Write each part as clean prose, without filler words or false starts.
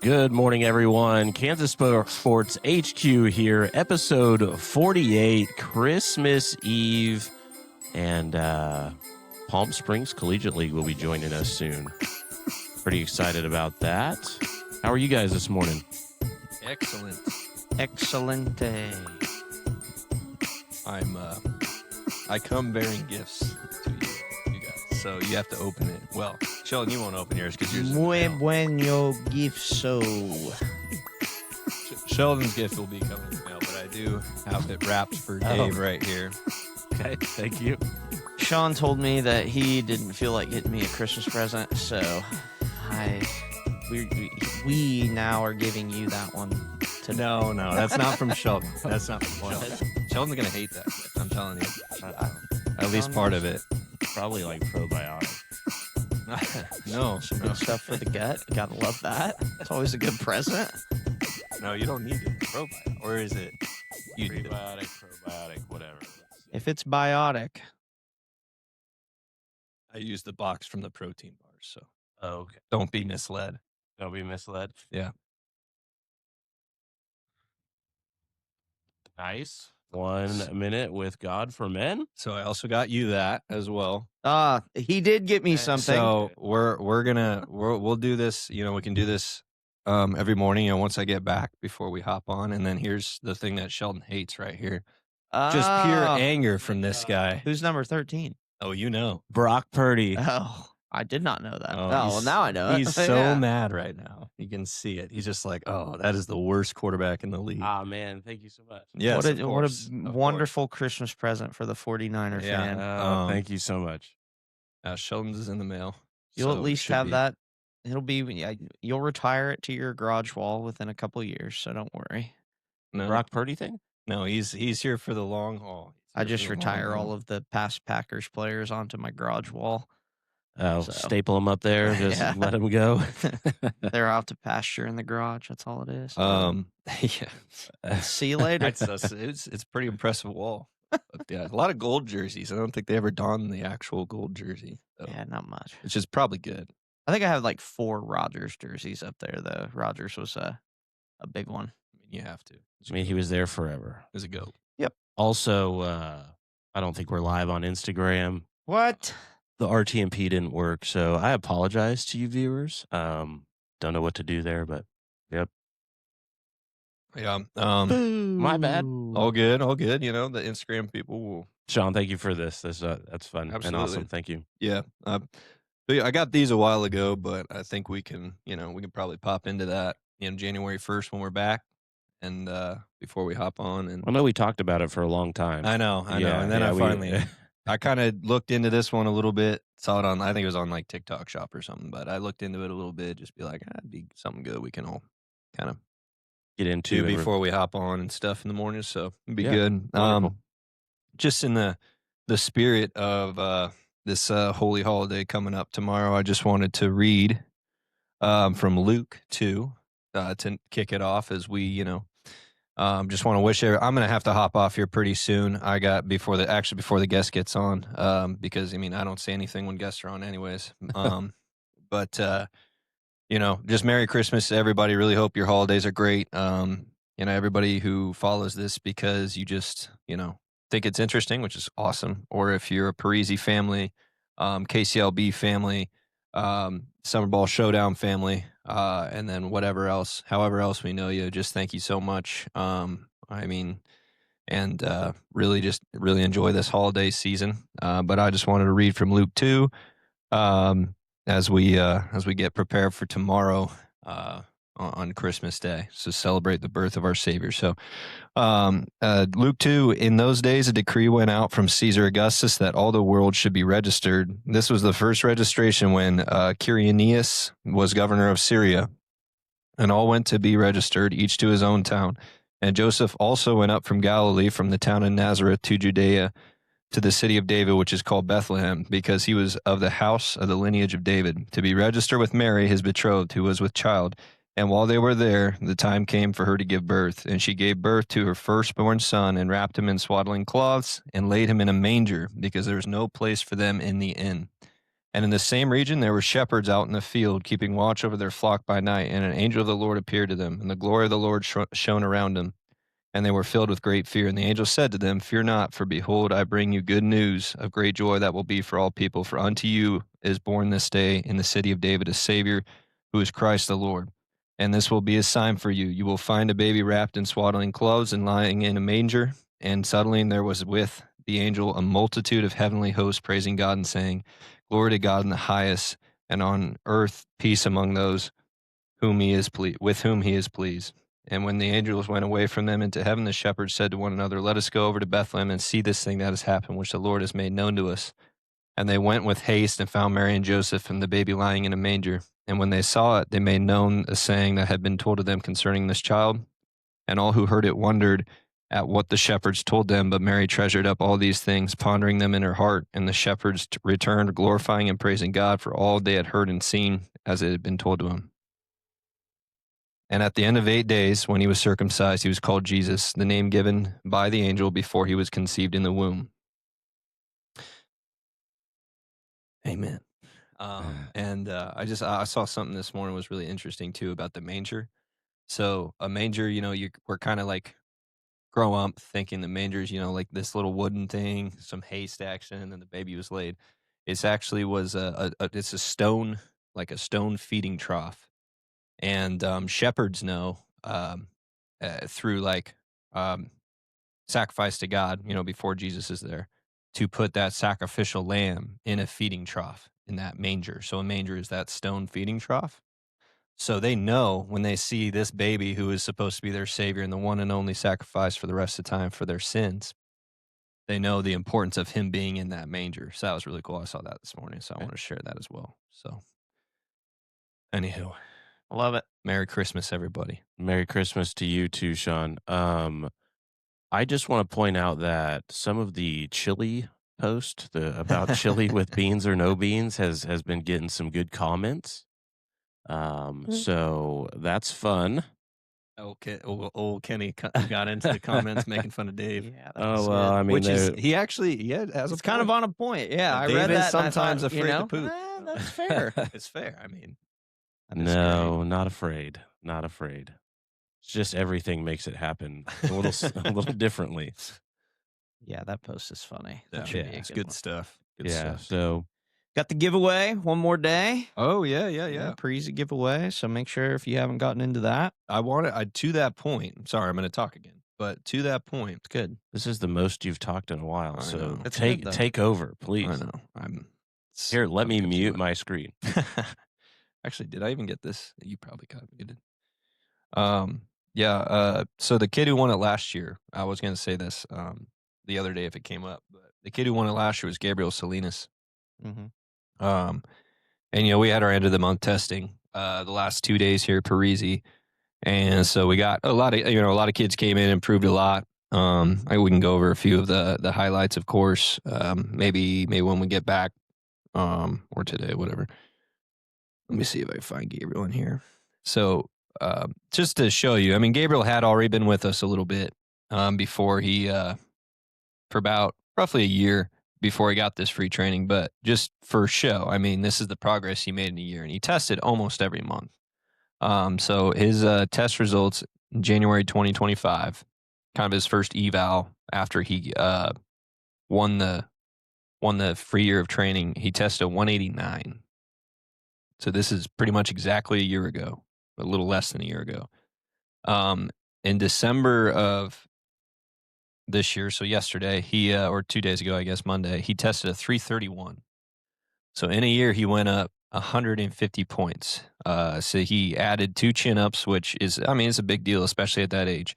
Good morning, everyone. Kansas Sports HQ here, episode 48, Christmas Eve, and Palm Springs Collegiate League will be joining us soon. Pretty excited about that. How are you guys this morning? Excellent. Excelente. I come bearing gifts to you guys, so you have to open it. Well, Sheldon, you won't open yours because yours is Muy mail. bueno gifso. Sheldon's gift will be coming in the mail, but I do have it wrapped for Dave right here. Okay, thank you. Sean told me that he didn't feel like getting me a Christmas present, so we now are giving you that one today. No, that's not from Sheldon. That's not from Sheldon. Sheldon's gonna hate that gift, I'm telling you. At least part of it. Probably like probiotic. No, Some good stuff for the gut. Gotta love that. It's always a good present. no, you don't need it. Probiotic, or is it? You need it. Probiotic, whatever. If it's biotic, I use the box from the protein bars, so Okay. don't be misled. Don't be misled. Yeah. Nice. 1 minute with God for men. So I also got you that as well. he did get me something. So we'll do this. You know, we can do this every morning. You know, once I get back before we hop on, and then here's the thing that Sheldon hates right here. Just pure anger from this guy. Who's number 13? Oh, you know. Brock Purdy. Oh, I did not know that. Oh, well, now I know it. He's so Yeah. mad right now. You can see it. He's just like, oh, that is the worst quarterback in the league. Ah, man, thank you so much. Yes, what a of course. wonderful Christmas present for the 49er Yeah. fan. Thank you so much. Sheldon's is in the mail. You'll so at it least should have be. that. It'll be you'll retire it to your garage wall within a couple years, so don't worry. No, Brock Purdy thing? no, he's here for the long haul. I just retire all of the past Packers players onto my garage wall. Oh, So- staple them up there. Just Yeah. let them go. They're out to pasture in the garage. That's all it is. Yeah. See you later. It's a pretty impressive wall. But yeah, a lot of gold jerseys. I don't think they ever donned the actual gold jersey, though, Yeah, not much. which is probably good. I think I have like 4 Rodgers jerseys up there, though. Rodgers was a big one. I mean, you have to. I mean, he was there forever. There's a goat. Also, I don't think we're live on Instagram. What? The RTMP didn't work, so I apologize to you viewers. Don't know what to do there, but yep. Yeah. My bad. All good. All good. You know, the Instagram people will. Sean, thank you for this. That's fun and Absolutely. awesome. Thank you. Yeah. But yeah, I got these a while ago, but I think we can probably pop into that, January 1st when we're back and before we hop on. And I know we talked about it for a long time. I know. Yeah, And then yeah, I we- finally, I kind of looked into this one a little bit, saw it on, I think it was on like TikTok Shop or something, but I looked into it a little bit, just be like, it'd be something good we can all kind of Get into do it before we hop on and stuff in the morning. So it'd be Yeah, good. wonderful. Just in the spirit of this holy holiday coming up tomorrow, I just wanted to read from Luke 2 to kick it off as we, just want to wish I'm going to have to hop off here pretty soon. I got before the guest gets on, because I don't say anything when guests are on anyways. But just Merry Christmas to everybody. Really hope your holidays are great. Everybody who follows this because you just, think it's interesting, which is awesome. Or if you're a Parisi family, KCLB family, Summer Ball Showdown family, and then however else we know you, just thank you so much. Really enjoy this holiday season. But I just wanted to read from Luke 2, as we get prepared for tomorrow, on Christmas Day, so celebrate the birth of our Savior. So, Luke 2, in those days, a decree went out from Caesar Augustus that all the world should be registered. This was the first registration when Quirinius was governor of Syria, and all went to be registered, each to his own town. And Joseph also went up from Galilee, from the town of Nazareth to Judea, to the city of David, which is called Bethlehem, because he was of the house of the lineage of David, to be registered with Mary, his betrothed, who was with child. And while they were there, the time came for her to give birth. And she gave birth to her firstborn son, and wrapped him in swaddling cloths, and laid him in a manger, because there was no place for them in the inn. And in the same region, there were shepherds out in the field, keeping watch over their flock by night. And an angel of the Lord appeared to them, and the glory of the Lord shone around them. And they were filled with great fear. And the angel said to them, "Fear not, for behold, I bring you good news of great joy that will be for all people. For unto you is born this day in the city of David a Savior, who is Christ the Lord. And this will be a sign for you. You will find a baby wrapped in swaddling clothes and lying in a manger." And suddenly there was with the angel a multitude of heavenly hosts praising God and saying, "Glory to God in the highest, and on earth peace among those with whom he is pleased." And when the angels went away from them into heaven, the shepherds said to one another, "Let us go over to Bethlehem and see this thing that has happened, which the Lord has made known to us." And they went with haste and found Mary and Joseph and the baby lying in a manger. And when they saw it, they made known a saying that had been told to them concerning this child. And all who heard it wondered at what the shepherds told them. But Mary treasured up all these things, pondering them in her heart. And the shepherds returned, glorifying and praising God for all they had heard and seen as it had been told to them. And at the end of 8 days, when he was circumcised, he was called Jesus, the name given by the angel before he was conceived in the womb. Amen. I saw something this morning was really interesting too about the manger. So a manger, we're kind of like grow up thinking the manger is, like this little wooden thing, some haystacks in, and then the baby was laid. It's actually it's a stone, like a stone feeding trough. And shepherds know through sacrifice to God, before Jesus is there, to put that sacrificial lamb in a feeding trough in that manger. So a manger is that stone feeding trough. So they know when they see this baby who is supposed to be their savior and the one and only sacrifice for the rest of the time for their sins, they know the importance of him being in that manger. So that was really cool. I saw that this morning, so I want to share that as well. So anywho. Love it. Merry Christmas, everybody. Merry Christmas to you too, Sean. I just want to point out that some of the chili post about chili with beans or no beans has been getting some good comments. So that's fun. Okay, old Kenny got into the comments making fun of Dave. Yeah. Oh well, I mean, which is he actually has it's kind of on a point. Yeah, I Dave read is that. Sometimes and I thought, afraid to poop. That's fair. It's fair. I mean, no, not afraid. Not afraid. It's just everything makes it happen a little differently. Yeah, that post is funny. Yeah, it's good stuff. Good Yeah. stuff. So got the giveaway one more day. Oh yeah. Pre-easy giveaway. So make sure if you haven't gotten into that. To that point. I'm sorry, I'm going to talk again. But to that point, It's good. this is the most you've talked in a while. I So know. It's good, though. take over, please. I know. Here, let me mute my screen. Actually, did I even get this? You probably got muted. So the kid who won it last year, I was going to say this the other day if it came up, but the kid who won it last year was Gabriel Salinas. Mm-hmm. And we had our end of the month testing the last 2 days here at Parisi, and so we got a lot of kids came in and improved a lot. We can go over a few of the highlights, of course. Maybe when we get back, or today, whatever. Let me see if I can find Gabriel in here. So just to show you, I mean, Gabriel had already been with us a little bit before he, for about roughly a year before he got this free training, but just for show, I mean, this is the progress he made in a year, and he tested almost every month. So his test results in January 2025, kind of his first eval after he won the free year of training, he tested 189. So this is pretty much exactly a year ago, a little less than a year ago. In December of this year, so yesterday, or 2 days ago, I guess, Monday, he tested a 331. So in a year, he went up 150 points. So he added 2 chin-ups, which is, it's a big deal, especially at that age.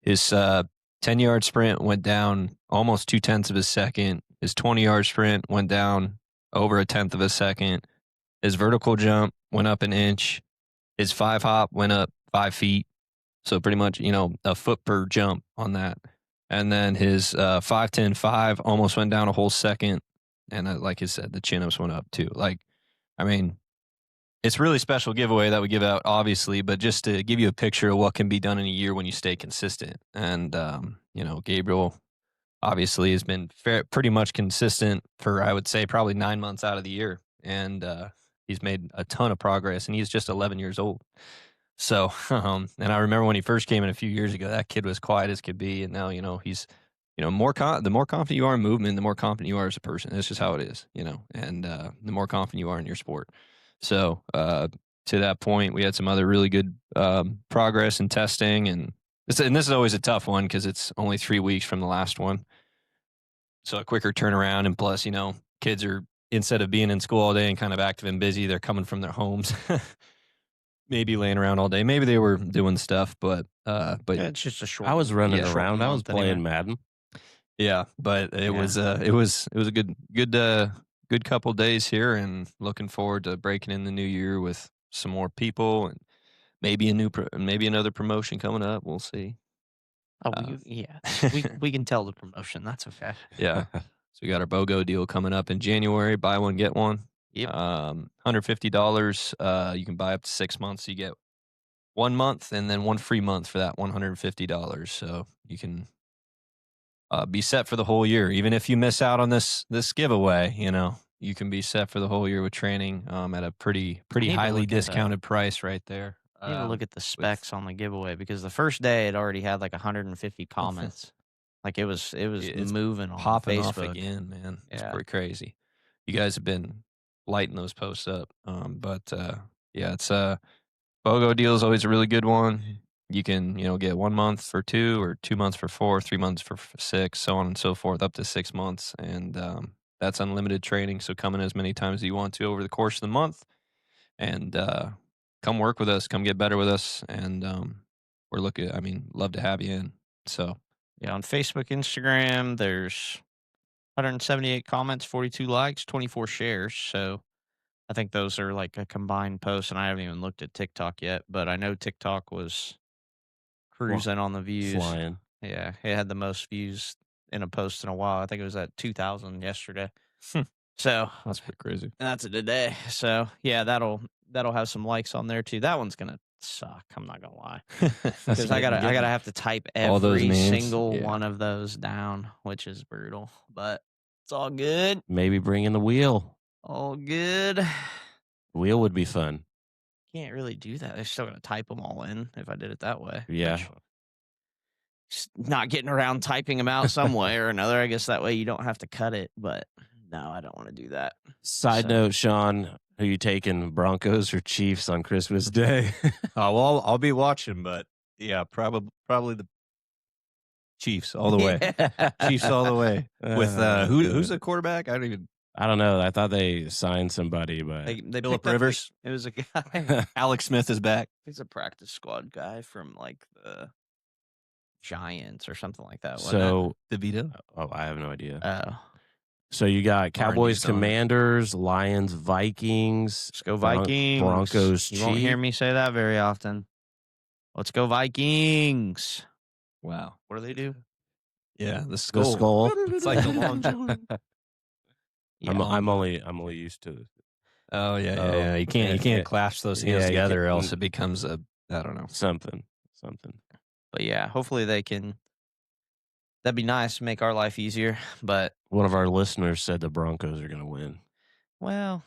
His 10-yard sprint went down almost 0.2 of a second. His 20-yard sprint went down over 0.1 of a second. His vertical jump went up an inch. His 5-hop went up 5 feet. So pretty much, a foot per jump on that. And then his 5-10-5 almost went down a whole second. And like I said, the chin-ups went up too. It's a really special giveaway that we give out, obviously, but just to give you a picture of what can be done in a year when you stay consistent. And, Gabriel obviously has been pretty much consistent for, I would say, probably 9 months out of the year. and he's made a ton of progress, and he's just 11 years old. So, and I remember when he first came in a few years ago, that kid was quiet as could be, and now he's the more confident you are in movement, the more confident you are as a person. That's just how it is, and the more confident you are in your sport. So, to that point, we had some other really good progress in testing, and this is always a tough one because it's only 3 weeks from the last one. So a quicker turnaround, and plus, kids are, instead of being in school all day and kind of active and busy, they're coming from their homes, maybe laying around all day. Maybe they were doing stuff, but Yeah, it's just a short. I was running short around. I was month playing anyway. Madden. yeah, but it was a good couple days here, and looking forward to breaking in the new year with some more people and maybe maybe another promotion coming up. We'll see. Oh, we can tell the promotion. That's okay. Yeah. So we got our BOGO deal coming up in January. Buy one, get one. Yep. $150. You can buy up to 6 months. You get 1 month and then one free month for that $150. So you can be set for the whole year. Even if you miss out on this giveaway, you can be set for the whole year with training at a pretty need to highly look at that. discounted price right there. I need to look at the specs on the giveaway because the first day it already had like 150 comments. Like it was It's moving on popping Facebook. off again, man. It's Yeah. pretty crazy. You guys have been lighting those posts up. But it's BOGO deal is always a really good one. You can, get 1 month for 2 or 2 months for 4, 3 months for 6, so on and so forth, up to 6 months. And that's unlimited training. So come in as many times as you want to over the course of the month, and come work with us, come get better with us. And love to have you in. So Yeah, on Facebook, Instagram, there's 178 comments, 42 likes, 24 shares. So I think those are like a combined post, and I haven't even looked at TikTok yet, but I know TikTok was cruising on the views. Flying. Yeah, it had the most views in a post in a while. I think it was at 2,000 yesterday. So that's pretty crazy. that's it today. So yeah, that'll have some likes on there too. That one's gonna suck. I'm not gonna lie, because I gotta have to type all those every names. single Yeah. one of those down, which is brutal. But it's all good. Maybe bring in the wheel. All good. Wheel would be fun. Can't really do that. They're still gonna type them all in if I did it that way. Yeah. which- just not getting around typing them out some way or another. I guess that way you don't have to cut it. But no, I don't want to do that. Side So- note, Sean, who you taking, Broncos or Chiefs on Christmas Day? Well, I'll be watching, but yeah, probably the Chiefs all the way. Chiefs all the way. With who's the quarterback? I don't know. I thought they signed somebody, but They Phillip picked up Rivers? It was a guy. Alex Smith is back. He's a practice squad guy from like the Giants or something like that. so DeVito. I have no idea. Oh, So you got Cowboys, he's on it. Commanders, Lions, Vikings. let's go Vikings. Broncos, You won't hear Chiefs. me say that very often. Let's go Vikings. Wow. What do they do? Yeah, the The skull. skull. It's like the long jump. Yeah. I'm only used to. Oh yeah, Oh, yeah. You can't yeah. clasp those Yeah, hands you together, or can't- else it becomes I don't know. Something. But yeah, hopefully they can. That'd be nice to make our life easier. But One of our listeners said the Broncos are going to win. well,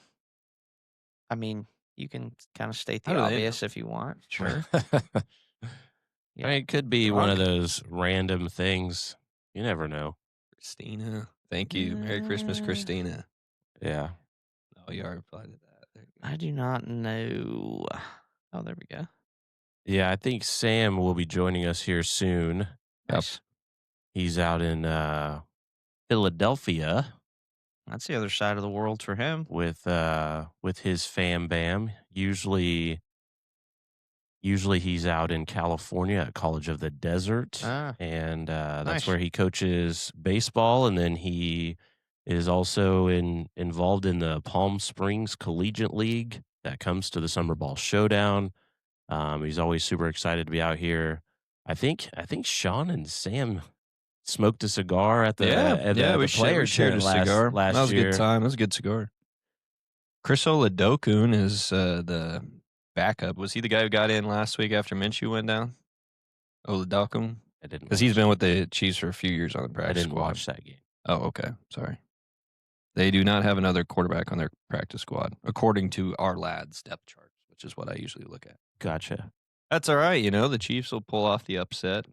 I mean, you can kind of state the How do they obvious if you want. Sure. I mean, it could be one of those random things. You never know. Christina, thank you. Merry Christmas, Christina. Yeah. Oh, you already replied to that. There you go. I do not know. Oh, there we go. Yeah, I think Sam will be joining us here soon. Nice. He's out in Philadelphia That's the other side of the world for him. with his fam bam. Usually he's out in California at College of the Desert, Ah, and that's nice. where he coaches baseball, and then he is also involved in the Palm Springs Collegiate League that comes to the Summer Ball Showdown. He's always super excited to be out here. I think Sean and Sam smoked a cigar at the we player shared a cigar. last That was year. a good time. That was a good cigar. Chris Oladokun is the backup. Was he the guy who got in last week after Minshew went down? Oladokun? I didn't Because he's been with the Chiefs for a few years on the I practice didn't squad. watch that game. Oh, okay. Sorry. They do not have another quarterback on their practice squad, according to our lads' depth charts, which is what I usually look at. Gotcha. That's all right. The Chiefs will pull off the upset,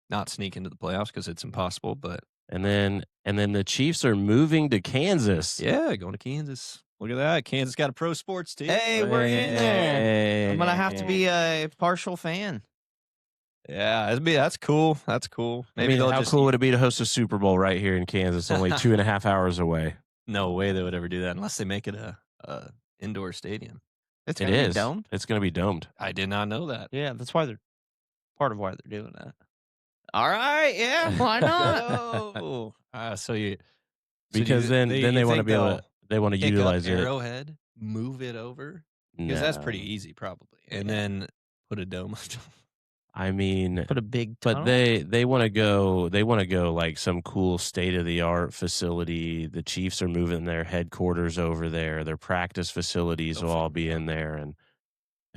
not sneak into the playoffs because it's impossible. But And then the Chiefs are moving to Kansas. yeah, going to Kansas. Look at that. Kansas got a pro sports team. Hey, we're in there. I'm gonna have to be a partial fan. Yeah, that's cool. That's cool. Maybe they'll how just cool would it be to host a Super Bowl right here in Kansas, only 2.5 hours away? No way they would ever do that unless they make it a indoor stadium. It's It gonna is. be domed. It's going to be domed. I did not know that. Yeah, that's why they're part of why they're doing that. All right, yeah, why not? Oh, so you Because then they want to be able to, they want to pick utilize up it. Arrowhead, move it over because that's pretty No. easy, probably, and then put a dome. I mean, Put a big tunnel. but they want to go. They want to go like some cool state of the art facility. The Chiefs are moving their headquarters over there. Their practice facilities will all be in there, and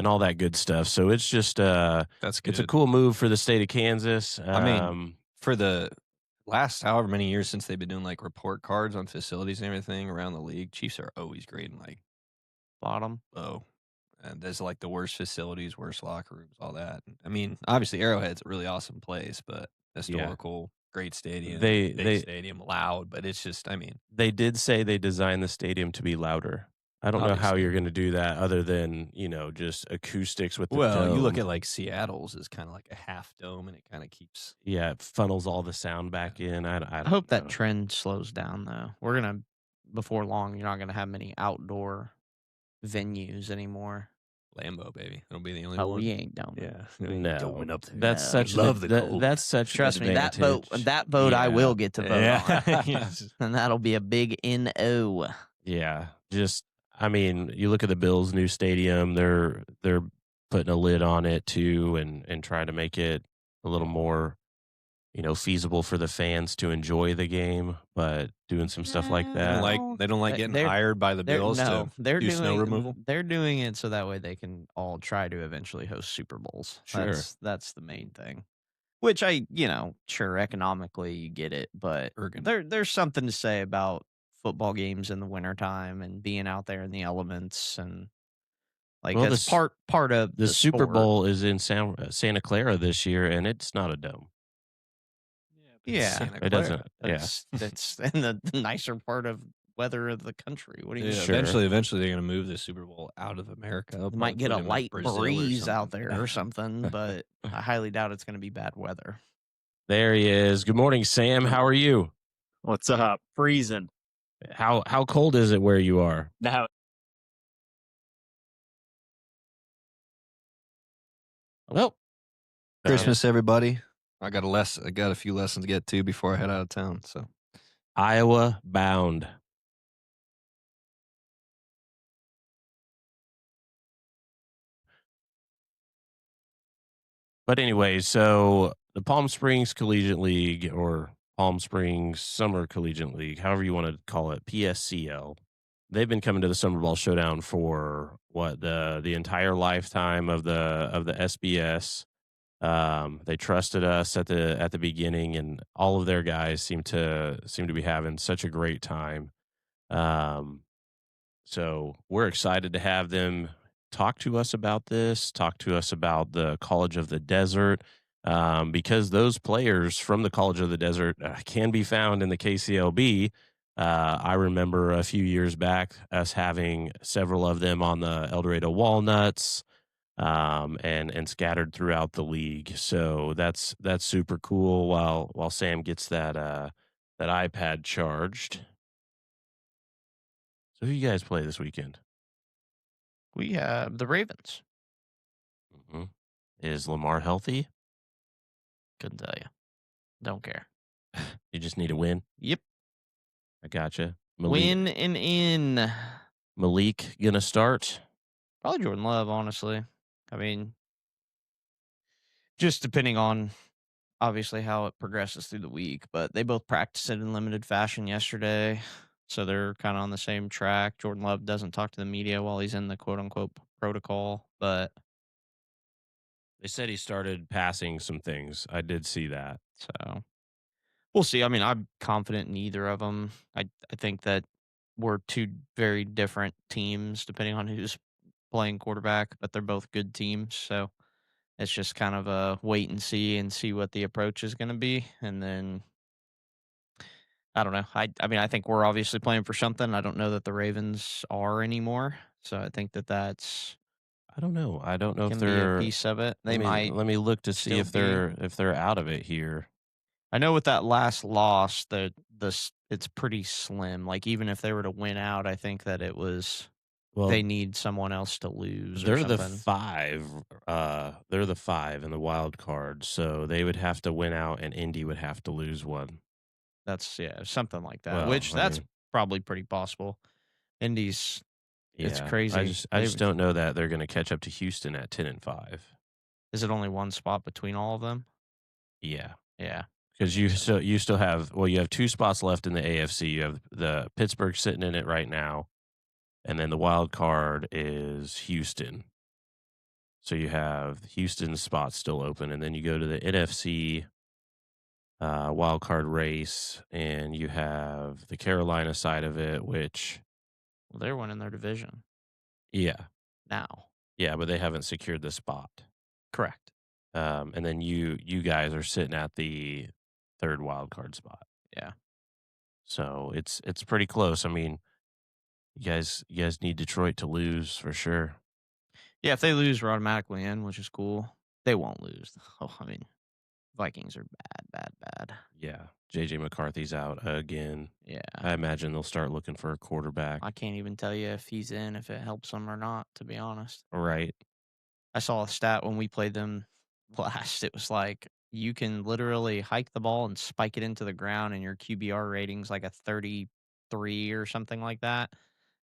all that good stuff. So it's just That's good. it's a cool move for the state of Kansas. I mean, for the last however many years since they've been doing like report cards on facilities and everything around the league, Chiefs are always grading like bottom. low. And there's like the worst facilities, worst locker rooms, all that. I mean, obviously Arrowhead's a really awesome place, but historical, great stadium, big stadium, loud. But it's just, I mean, they did say they designed the stadium to be louder. I don't know how Obviously. you're going to do that other than just acoustics with the well, you look dome. at like Seattle's is kind of like a half dome, and it kind of keeps. Yeah, it funnels all the sound back in. I I hope that know. trend slows down though. We're gonna before long. You're not gonna have many outdoor venues anymore. Lambeau, baby, it'll be the only Oh, one. we ain't done. Yeah, No. going up there. That's No. such Love the cold. that's such Trust an me, that boat advantage. I Yeah. will get to vote on, Yes. and that'll be a big NO. Yeah, just I mean, you look at the Bills' new stadium; they're putting a lid on it too, and trying to make it a little more, feasible for the fans to enjoy the game, but doing some stuff like Yeah. that. They don't like They- getting they're- hired by the Bills to they're do doing snow removal. They're doing it so that way they can all try to eventually host Super Bowls. Sure. That's the main thing. Which sure, economically you get it, but there's something to say about football games in the wintertime and being out there in the elements and like Well, that's the part of The Super sport. Bowl is in Santa Clara this year, and it's not a dome. Yeah, Santa It doesn't. Clara. Yeah. That's in the nicer part of weather of the country. What do you Yeah, mean? Sure. eventually they're going to move the Super Bowl out of America. They'll You might probably get put a them in light Brazil or breeze out something. there or something, but I highly doubt it's going to be bad weather. There he is. Good morning, Sam. How are you? What's up? Freezing. How cold is it where you are? Now, Well, Christmas, everybody. I got a few lessons to get to before I head out of town. So Iowa bound. But anyway, so the Palm Springs Collegiate League or Palm Springs Summer Collegiate League, however you want to call it, PSCL, they've been coming to the Summer Ball Showdown for what the entire lifetime of the SBS. They trusted us at the beginning, and all of their guys seem to be having such a great time. So we're excited to have them talk to us about this, talk to us about the College of the Desert, because those players from the College of the Desert can be found in the KCLB. I remember a few years back us having several of them on the El Dorado Walnuts, and scattered throughout the league. So that's super cool. While Sam gets that iPad charged. So who you guys play this weekend? We have the Ravens. Mm-hmm. Is Lamar healthy? Couldn't tell you. Don't care. You just need a win. Yep. I gotcha. Win and in. Malik gonna start? Probably Jordan Love, honestly. I mean, just depending on obviously how it progresses through the week, but they both practiced it in limited fashion yesterday. So they're kind of on the same track. Jordan Love doesn't talk to the media while he's in the quote unquote protocol, but They said he started passing some things. I did see that. so we'll see. I mean, I'm confident in either of them. I think that were two very different teams depending on who's playing quarterback, but they're both good teams. So it's just kind of a wait and see what the approach is going to be. And then I don't know. I mean, I think we're obviously playing for something. I don't know that the Ravens are anymore. So I think that's I don't know. I don't know if can be a they're. piece of it. They Let me might let me look to see still if be. they're out of it here. I know with that last loss, it's pretty slim. Like even if they were to win out, I think that it was Well, they need someone else to lose or they're the something. 5. They're the 5 in the wild card, so they would have to win out, and Indy would have to lose one. That's something like that. Well, Which I that's mean, probably pretty possible. Indy's it's yeah, crazy. I just don't know that they're going to catch up to Houston at 10-5. Is it only one spot between all of them? Yeah, Yeah. because you still have you have 2 spots left in the AFC. You have the Pittsburgh sitting in it right now, and then the wild card is Houston. So you have Houston's spot still open, and then you go to the NFC wild card race, and you have the Carolina side of it, which Well, they're winning their division yeah, now. yeah, but they haven't secured the spot. Correct. And then you guys are sitting at the 3rd wild card spot. Yeah. So it's pretty close. I mean, you guys need Detroit to lose for sure. Yeah, if they lose, we're automatically in, which is cool. They won't lose. Oh, I mean, Vikings are bad. Yeah, JJ McCarthy's out again. Yeah. I imagine they'll start looking for a quarterback. I can't even tell you if he's in, if it helps him or not, to be honest. Right. I saw a stat when we played them last. It was like you can literally hike the ball and spike it into the ground, and your QBR rating's like a 33 or something like that.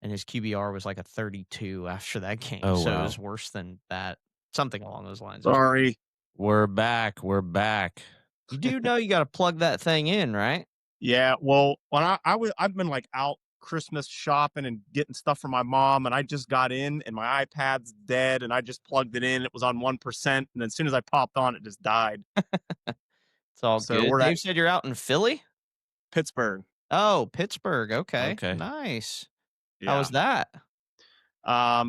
And his QBR was like a 32 after that game. Oh, so wow. It was worse than that. Something along those lines. Sorry. We're back. We're back. You do know you got to plug that thing in, right? Yeah. Well, when I've been like out Christmas shopping and getting stuff for my mom, and I just got in, and my iPad's dead, and I just plugged it in. It was on 1%, and then as soon as I popped on, it just died. It's all So good. we're Dave at said you're out in Philly? Pittsburgh. Oh, Pittsburgh. Okay. Okay. Nice. Yeah. How was that?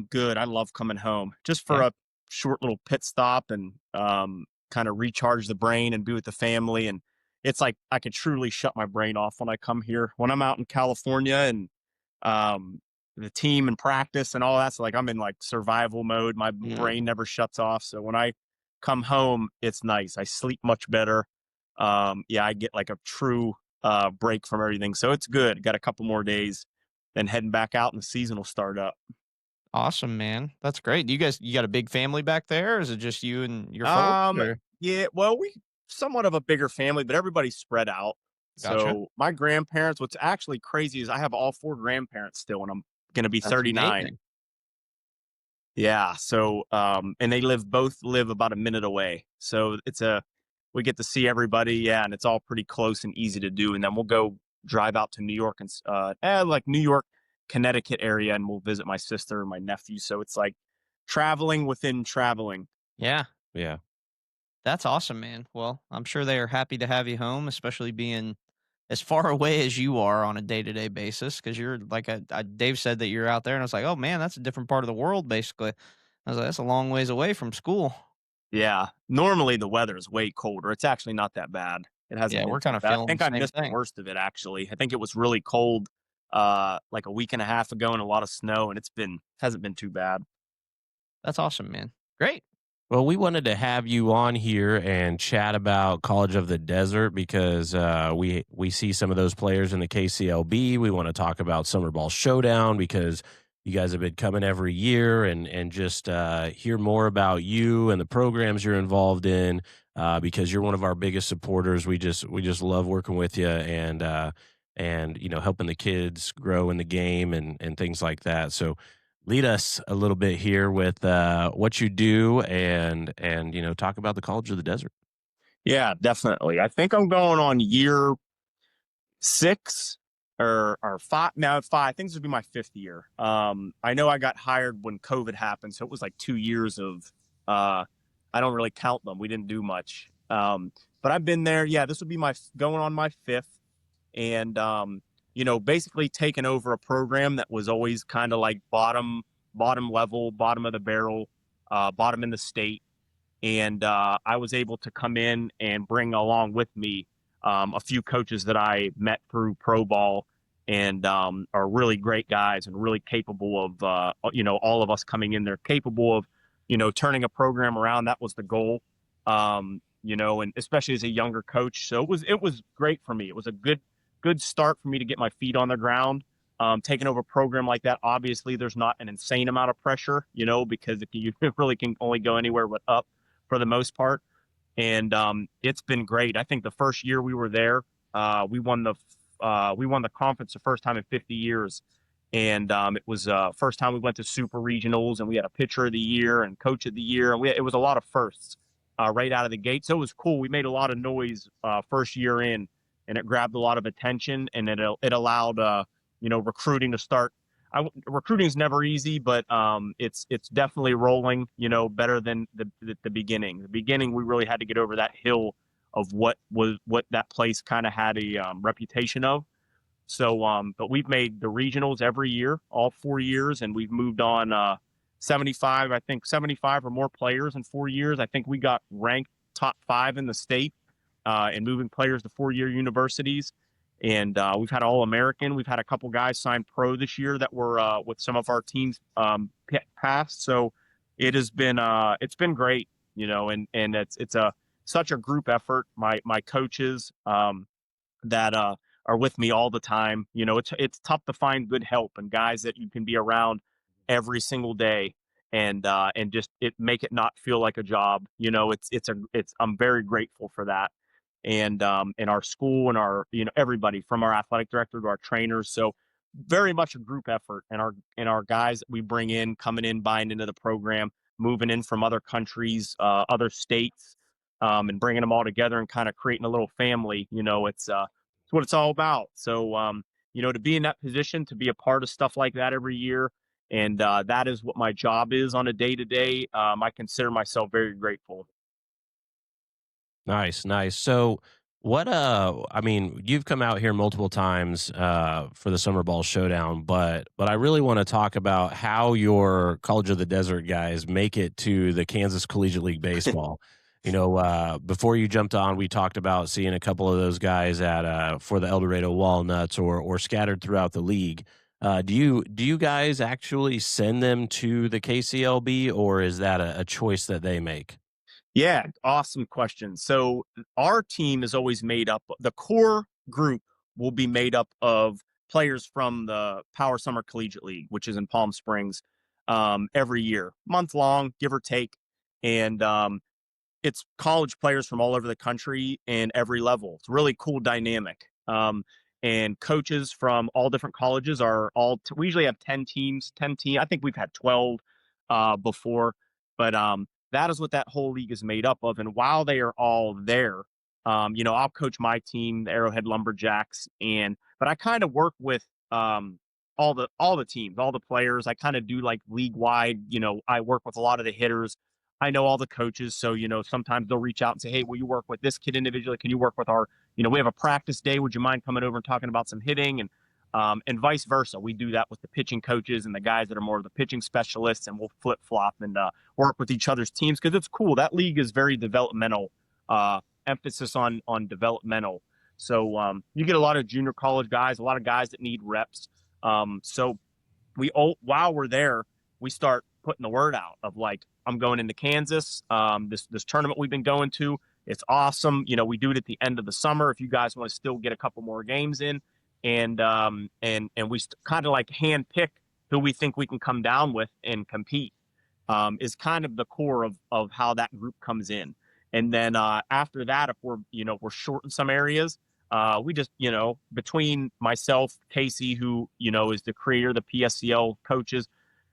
Good. I love coming home just for Yeah. a short little pit stop and kind of recharge the brain and be with the family. And it's like I could truly shut my brain off when I come here. When I'm out in California and the team and practice and all that, so like I'm in like survival mode. My brain never shuts off. So when I come home, it's nice. I sleep much better. I get like a true break from everything. So it's good. Got a couple more days, then heading back out and the season will start up. Awesome, man. That's great. You got a big family back there? Or is it just you and your folks? Or? Yeah, well, we somewhat of a bigger family, but everybody's spread out. Gotcha. So my grandparents, what's actually crazy is I have all 4 grandparents still, and I'm going to be That's 39. amazing. Yeah. So, and they both live about a minute away. So we get to see everybody. Yeah. And it's all pretty close and easy to do. And then we'll go drive out to New York and, like New York, Connecticut area, and we'll visit my sister and my nephew. So it's like traveling within traveling. Yeah. Yeah. That's awesome, man. Well, I'm sure they are happy to have you home, especially being as far away as you are on a day-to-day basis, because you're like Dave said that you're out there, and I was like, oh man, that's a different part of the world, basically. I was like, that's a long ways away from school. Yeah. Normally the weather is way colder. It's actually not that bad. It hasn't been we're too kind of bad. I feeling think the I same missed thing. the worst of it, actually. I think it was really cold like a week and a half ago and a lot of snow, and hasn't been too bad. That's awesome, man. Great. Well, we wanted to have you on here and chat about College of the Desert because we see some of those players in the KCLB. We want to talk about Summer Ball Showdown because you guys have been coming every year and just hear more about you and the programs you're involved in because you're one of our biggest supporters. We just love working with you and helping the kids grow in the game and things like that. So lead us a little bit here with what you do and talk about the College of the Desert. Yeah, definitely. I think I'm going on year 6 or 5. Now 5. I think this would be my 5th year. I know I got hired when COVID happened, so it was like 2 years of I don't really count them. We didn't do much. But I've been there. Yeah, this would be going on my 5th. And basically taken over a program that was always kind of like bottom level, bottom of the barrel, bottom in the state. And I was able to come in and bring along with me a few coaches that I met through pro ball, and are really great guys and really capable of, all of us coming in there capable of, turning a program around. That was the goal, and especially as a younger coach. So it was great for me. It was a good start for me to get my feet on the ground. Taking over a program like that, obviously there's not an insane amount of pressure, because if you really can only go anywhere but up for the most part. And it's been great. I think the first year we were there, we won the conference the first time in 50 years. And it was first time we went to super regionals, and we had a pitcher of the year and coach of the year. And it was a lot of firsts right out of the gate. So it was cool. We made a lot of noise first year in, and it grabbed a lot of attention, and it allowed recruiting to start. Recruiting is never easy, but it's definitely rolling, better than the beginning. The beginning, we really had to get over that hill of what that place kind of had a reputation of. So, but we've made the regionals every year, all 4 years, and we've moved on 75 or more players in 4 years. I think we got ranked top 5 in the state in moving players to 4-year universities. And we've had All-American. We've had a couple guys sign pro this year that were with some of our teams past. So it's been great, and it's such a group effort. My coaches that are with me all the time. It's tough to find good help and guys that you can be around every single day and just make it not feel like a job. I'm very grateful for that. And in our school and our, everybody from our athletic director to our trainers. So very much a group effort, and our guys that we bring in, coming in, buying into the program, moving in from other countries, other states, and bringing them all together and kind of creating a little family. It's what it's all about. So, to be in that position, to be a part of stuff like that every year, and that is what my job is on a day-to-day. I consider myself very grateful. Nice, nice. So you've come out here multiple times for the Summer Ball Showdown, but I really want to talk about how your College of the Desert guys make it to the Kansas Collegiate League baseball. Before you jumped on, we talked about seeing a couple of those guys at for the El Dorado Walnuts or scattered throughout the league. Do you guys actually send them to the KCLB, or is that a choice that they make? Yeah, awesome question. So our team is always made up. The core group will be made up of players from the Power Summer Collegiate League, which is in Palm Springs, every year, month long, give or take. And it's college players from all over the country and every level. It's a really cool dynamic. And coaches from all different colleges are we usually have 10 teams. I think we've had 12 before, but that is what that whole league is made up of. And while they are all there, I'll coach my team, the Arrowhead Lumberjacks, but I kind of work with all the teams, all the players. I kind of do like league wide. I work with a lot of the hitters. I know all the coaches, so sometimes they'll reach out and say, "Hey, will you work with this kid individually? Can you work with our, we have a practice day. Would you mind coming over and talking about some hitting?" And vice versa. We do that with the pitching coaches and the guys that are more of the pitching specialists, and we'll flip flop and work with each other's teams because it's cool. That league is very developmental, emphasis on developmental. So you get a lot of junior college guys, a lot of guys that need reps. So while we're there, we start putting the word out of like, I'm going into Kansas. This tournament we've been going to, it's awesome. We do it at the end of the summer. If you guys want to still get a couple more games in, and we kind of like hand pick who we think we can come down with and compete, is kind of the core of how that group comes in. And then after that, if we're short in some areas, we just, between myself, Casey, who, is the creator, the PSCL coaches,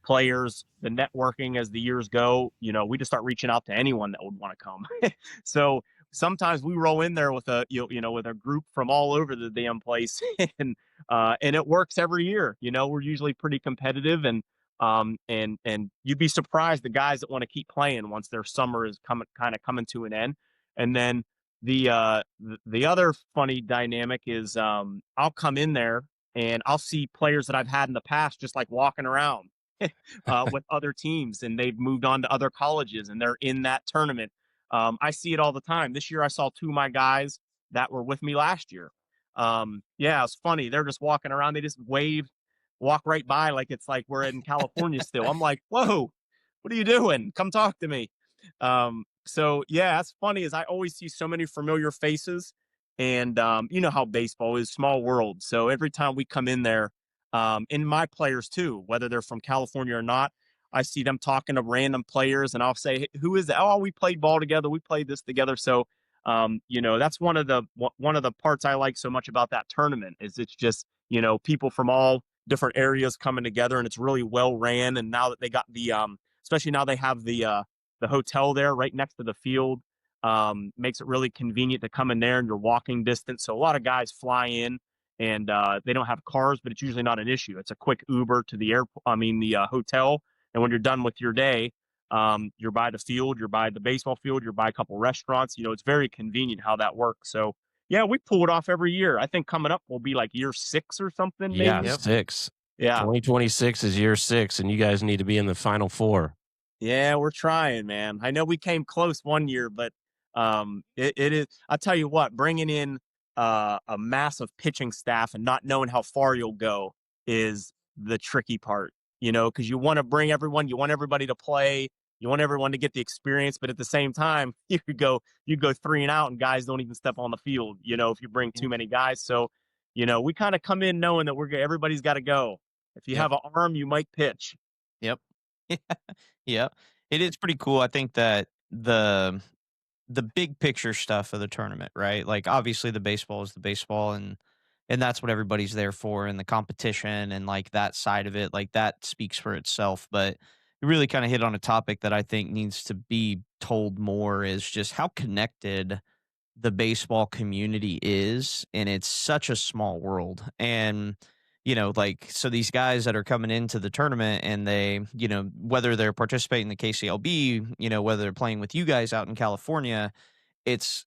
players, the networking as the years go, we just start reaching out to anyone that would want to come. So sometimes we roll in there with with a group from all over the damn place, and it works every year. We're usually pretty competitive, and you'd be surprised the guys that want to keep playing once their summer is coming to an end. And then the other funny dynamic is I'll come in there and I'll see players that I've had in the past just like walking around with other teams, and they've moved on to other colleges and they're in that tournament. I see it all the time. This year I saw two of my guys that were with me last year. Yeah, it's funny. They're just walking around. They just walk right by like it's like we're in California still. I'm like, whoa, what are you doing? Come talk to me. So yeah, that's funny is I always see so many familiar faces, and you know how baseball is, small world. So every time we come in there, and my players too, whether they're from California or not, I see them talking to random players, and I'll say, hey, who is that? Oh, we played ball together. We played this together. So, you know, that's one of the parts I like so much about that tournament is it's just, you know, people from all different areas coming together, and it's really well ran. And now that they got the, especially now they have the hotel there right next to the field, makes it really convenient to come in there and you're walking distance. So a lot of guys fly in, and they don't have cars, but it's usually not an issue. It's a quick Uber to the airport. I mean, the hotel. And when you're done with your day, you're by the field, you're by the baseball field, you're by a couple restaurants. You know, it's very convenient how that works. So yeah, we pull it off every year. I think coming up will be like year 6 or something. Yeah, maybe. 6. Yeah, 2026 is year 6, and you guys need to be in the Final Four. yeah, we're trying, man. I know we came close one year, but it is. I'll tell you what, bringing in a massive pitching staff and not knowing how far you'll go is the tricky part. You know, because you want to bring everyone, you want everybody to play, you want everyone to get the experience, but at the same time, you go 3 and out, and guys don't even step on the field. You know, if you bring too many guys, so you know, we kind of come in knowing that everybody's got to go. If you have an arm, you might pitch. Yep. Yeah. It is pretty cool. I think that the big picture stuff of the tournament, right? Like obviously the baseball is the baseball, and that's what everybody's there for, and the competition and like that side of it, like that speaks for itself. But you really kind of hit on a topic that I think needs to be told more is just how connected the baseball community is, and it's such a small world. And you know, like, so these guys that are coming into the tournament and they, you know, whether they're participating in the KCLB, you know, whether they're playing with you guys out in California, it's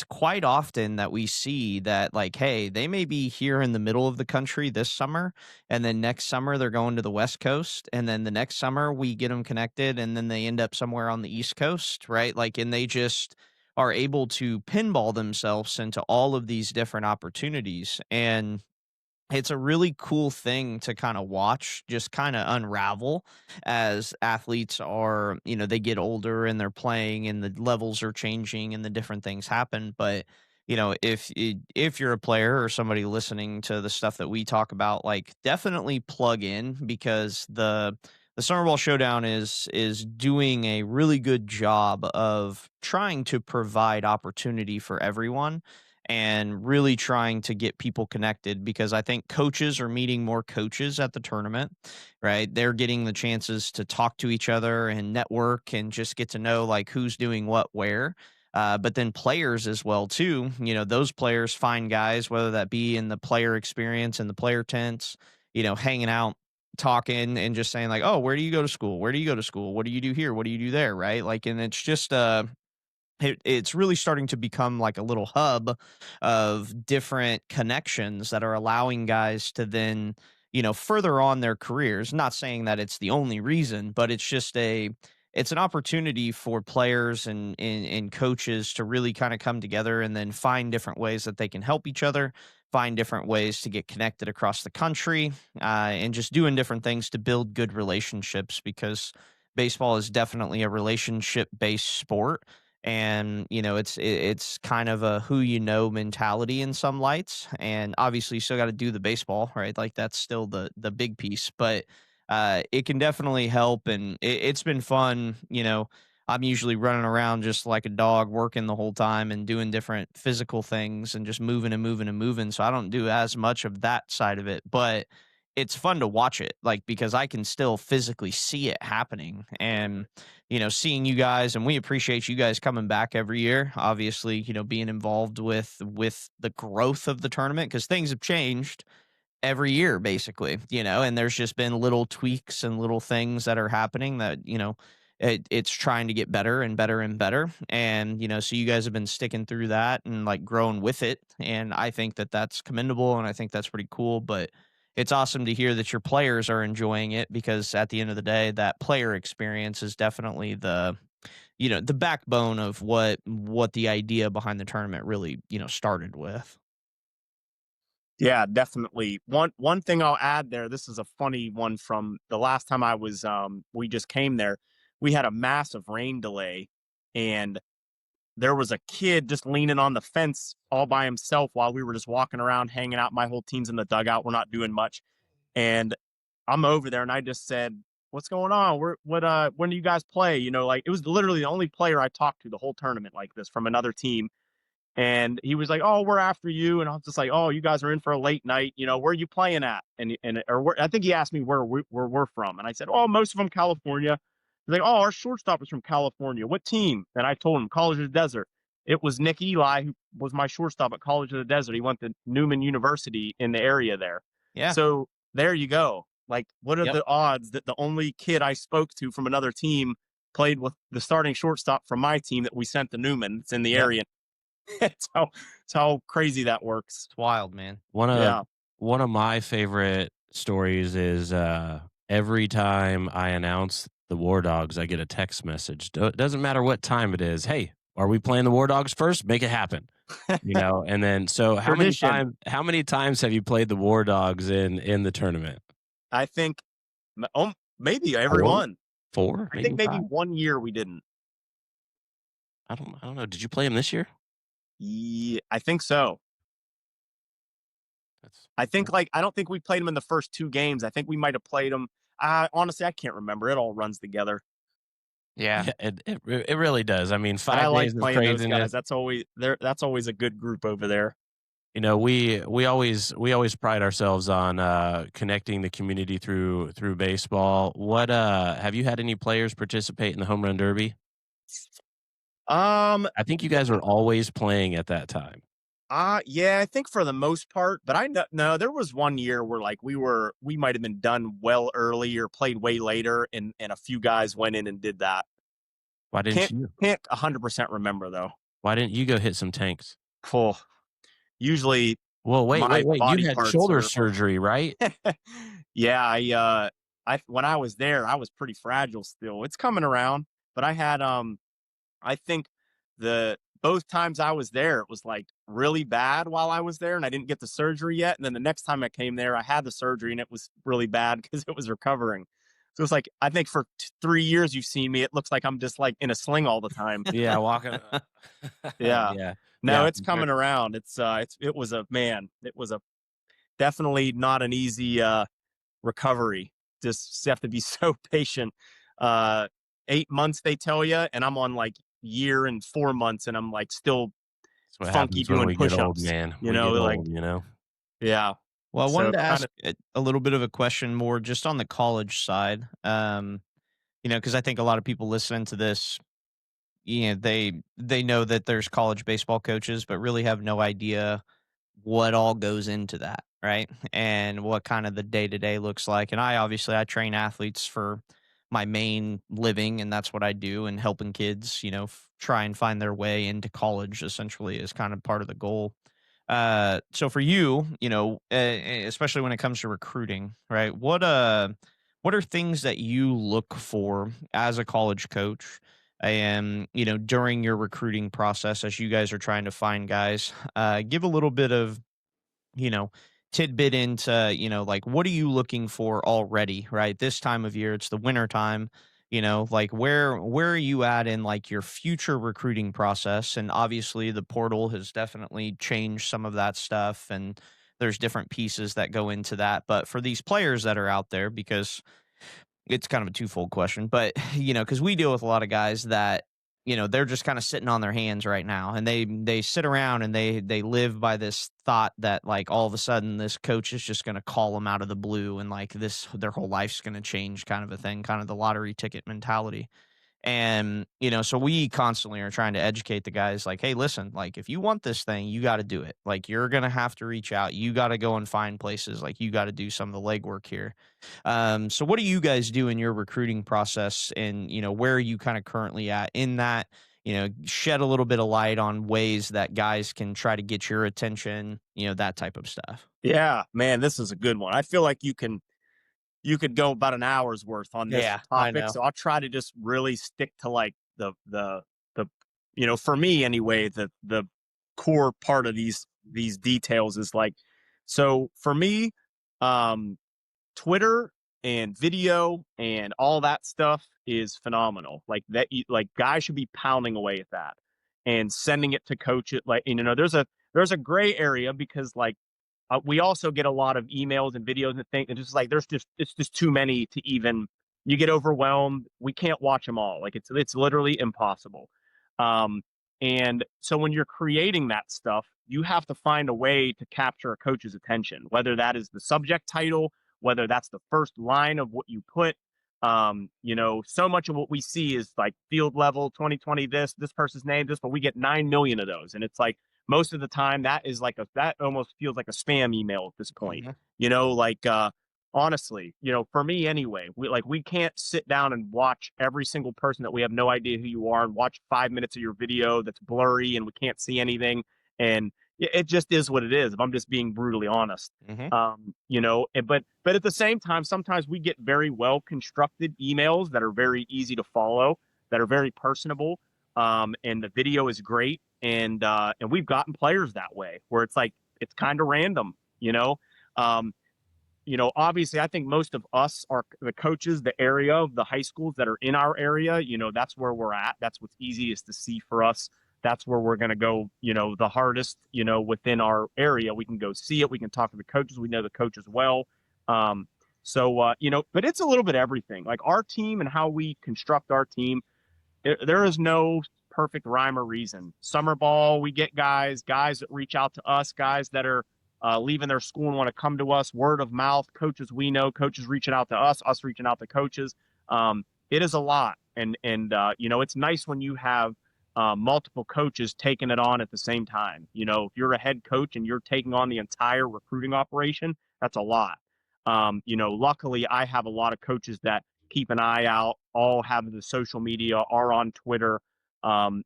quite often that we see that, like, hey, they may be here in the middle of the country this summer, and then next summer they're going to the West Coast, and then the next summer we get them connected, and then they end up somewhere on the East Coast, right? Like, and they just are able to pinball themselves into all of these different opportunities. And it's a really cool thing to kind of watch just kind of unravel as athletes are, you know, they get older and they're playing and the levels are changing and the different things happen. But you know, if you're a player or somebody listening to the stuff that we talk about, like, definitely plug in, because the Summer Ball Showdown is doing a really good job of trying to provide opportunity for everyone and really trying to get people connected, because I think coaches are meeting more coaches at the tournament, right? They're getting the chances to talk to each other and network and just get to know like who's doing what where. But then players as well too. You know, those players find guys, whether that be in the player experience in the player tents, you know, hanging out, talking, and just saying like, "Oh, where do you go to school? Where do you go to school? What do you do here? What do you do there?" Right? Like, and it's just it's really starting to become like a little hub of different connections that are allowing guys to then, you know, further on their careers. Not saying that it's the only reason, but it's just it's an opportunity for players and coaches to really kind of come together and then find different ways that they can help each other, find different ways to get connected across the country, and just doing different things to build good relationships, because baseball is definitely a relationship based sport. And you know, it's kind of a who you know mentality in some lights, and obviously you still got to do the baseball, right? Like, that's still the big piece. But it can definitely help, and it's been fun. You know, I'm usually running around just like a dog, working the whole time and doing different physical things and just moving and moving and moving, so I don't do as much of that side of it. But it's fun to watch it, like, because I can still physically see it happening. And you know, seeing you guys, and we appreciate you guys coming back every year, obviously, you know, being involved with the growth of the tournament, because things have changed every year basically, you know, and there's just been little tweaks and little things that are happening that, you know, it's trying to get better and better and better. And you know, so you guys have been sticking through that and like growing with it, and I think that that's commendable, and I think that's pretty cool. But it's awesome to hear that your players are enjoying it, because at the end of the day, that player experience is definitely the backbone of what the idea behind the tournament really, started with. Yeah, definitely. One thing I'll add there, this is a funny one from the last time I was we just came there. We had a massive rain delay, and there was a kid just leaning on the fence all by himself while we were just walking around hanging out. My whole team's in the dugout. We're not doing much. And I'm over there and I just said, "What's going on? When do you guys play?" Like, it was literally the only player I talked to the whole tournament like this from another team. And he was like, "Oh, we're after you." And I was just like, "Oh, you guys are in for a late night. Where are you playing at?" I think he asked me where we're from. And I said, "Oh, most of them California." He's like, "Oh, our shortstop is from California. What team?" And I told him, College of the Desert. It was Nick Eli, who was my shortstop at College of the Desert. He went to Newman University in the area there. Yeah. So there you go. Like, what are the odds that the only kid I spoke to from another team played with the starting shortstop from my team that we sent to Newman? It's in the area. It's how crazy that works. It's wild, man. One of my favorite stories is every time I announce the War Dogs, I get a text message. It doesn't matter what time it is. Hey, are we playing the War Dogs first? Make it happen. And then how many times have you played the War Dogs in the tournament? I think maybe every one. 4? I think maybe 1 year we didn't. I don't know. Did you play them this year? Yeah, I think so. I don't think we played them in the first 2 games. I think we might have played them. Honestly, I can't remember. It all runs together. Yeah, it really does. I mean, 5 days days of playing those craziness. guys. That's always a good group over there. We always pride ourselves on connecting the community through baseball. What have you had any players participate in the home run derby? I think you guys were always playing at that time. Yeah, I think for the most part, but no, there was 1 year where like we might have been done well early or played way later, and a few guys went in and did that. Why didn't you? Can't 100% remember though. Why didn't you go hit some tanks? Cool. Usually, well, wait. You had shoulder surgery, right? Yeah, when I was there, I was pretty fragile still. It's coming around, but I had I think both times I was there, it was like really bad while I was there, and I didn't get the surgery yet. And then the next time I came there, I had the surgery, and it was really bad because it was recovering. So it's like, I think for 3 years you've seen me, it looks like I'm just like in a sling all the time. Yeah, walking. Yeah. No, it's coming around. It was definitely not an easy recovery. Just have to be so patient. 8 months they tell you, and I'm on like year and 4 months, and I'm like still funky doing push-ups. Man, yeah. Well, I wanted to ask a little bit of a question more just on the college side. Because I think a lot of people listening to this, they know that there's college baseball coaches, but really have no idea what all goes into that, right? And what kind of the day-to-day looks like. And I train athletes for my main living, and that's what I do, and helping kids, try and find their way into college essentially is kind of part of the goal. So for you, especially when it comes to recruiting, right? What are things that you look for as a college coach, and during your recruiting process as you guys are trying to find guys? Give a little bit of tidbit into like, what are you looking for already, right? This time of year, it's the winter time. Like, where are you at in like your future recruiting process? And obviously the portal has definitely changed some of that stuff, and there's different pieces that go into that. But for these players that are out there, because it's kind of a twofold question, but because we deal with a lot of guys that they're just kind of sitting on their hands right now, and they sit around and they live by this thought that like all of a sudden this coach is just going to call them out of the blue, and like their whole life's going to change, kind of a thing, kind of the lottery ticket mentality. And so we constantly are trying to educate the guys like, hey, listen, like if you want this thing, you got to do it. Like you're going to have to reach out. You got to go and find places. Like you got to do some of the legwork here. So what do you guys do in your recruiting process, and where are you kind of currently at in that? shed a little bit of light on ways that guys can try to get your attention, that type of stuff. Yeah, man, this is a good one. I feel like you could go about an hour's worth on this I topic. know. So I'll try to just really stick to like the for me anyway, the core part of these details is like, so for me, Twitter and video and all that stuff is phenomenal. Like that, like guys should be pounding away at that and sending it to coaches. Like, there's a gray area because like, we also get a lot of emails and videos and things, and just like it's just too many to even. You get overwhelmed. We can't watch them all. Like it's literally impossible. And so when you're creating that stuff, you have to find a way to capture a coach's attention, whether that is the subject title, whether that's the first line of what you put. So much of what we see is like field level 2020, this person's name, this, but we get 9 million of those, and it's like, most of the time that is like that almost feels like a spam email at this point. Mm-hmm. Honestly, for me anyway, we can't sit down and watch every single person that we have no idea who you are and watch 5 minutes of your video that's blurry and we can't see anything. And it just is what it is, if I'm just being brutally honest. Mm-hmm. But at the same time, sometimes we get very well constructed emails that are very easy to follow, that are very personable. And the video is great. And we've gotten players that way where it's like, it's kind of random, obviously I think most of us are the coaches, the area of the high schools that are in our area, that's where we're at. That's what's easiest to see for us. That's where we're going to go, the hardest, within our area. We can go see it. We can talk to the coaches. We know the coaches well. But it's a little bit everything. Like our team and how we construct our team, there is no perfect rhyme or reason. Summer ball, we get guys that reach out to us, guys that are leaving their school and want to come to us, word of mouth, coaches we know, coaches reaching out to us reaching out to coaches. It is a lot. And it's nice when you have multiple coaches taking it on at the same time. If you're a head coach and you're taking on the entire recruiting operation, that's a lot. Luckily I have a lot of coaches that keep an eye out, all have the social media, are on Twitter. And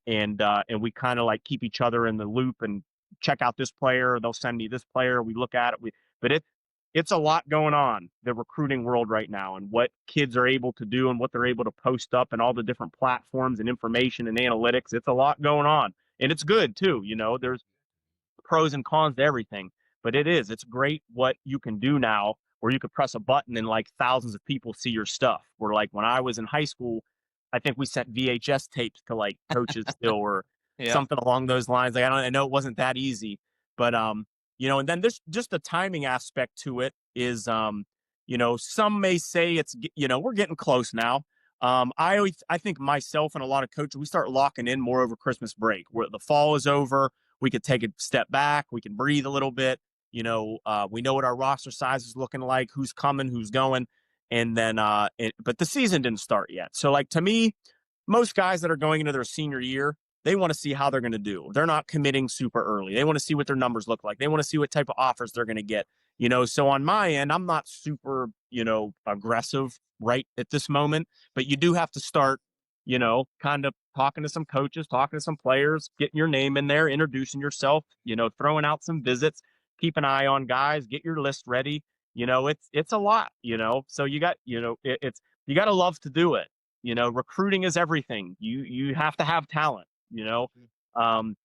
we kind of like keep each other in the loop and check out this player. They'll send me this player. We look at it. But it's a lot going on, the recruiting world right now, and what kids are able to do and what they're able to post up and all the different platforms and information and analytics. It's a lot going on, and it's good too. There's pros and cons to everything, but it's great what you can do now, where you could press a button and like thousands of people see your stuff. Where like when I was in high school, I think we sent VHS tapes to like coaches still, or something along those lines. Like I know it wasn't that easy, but and then there's just the timing aspect to it is, some may say it's, we're getting close now. I think myself and a lot of coaches, we start locking in more over Christmas break, where the fall is over. We could take a step back. We can breathe a little bit. We know what our roster size is looking like, who's coming, who's going. And then, but the season didn't start yet. So like, to me, most guys that are going into their senior year, they want to see how they're going to do. They're not committing super early. They want to see what their numbers look like. They want to see what type of offers they're going to get. So on my end, I'm not super, aggressive right at this moment, but you do have to start, kind of talking to some coaches, talking to some players, getting your name in there, introducing yourself, throwing out some visits, keep an eye on guys, get your list ready. It's a lot, so you got, you got to love to do it. Recruiting is everything. You have to have talent, and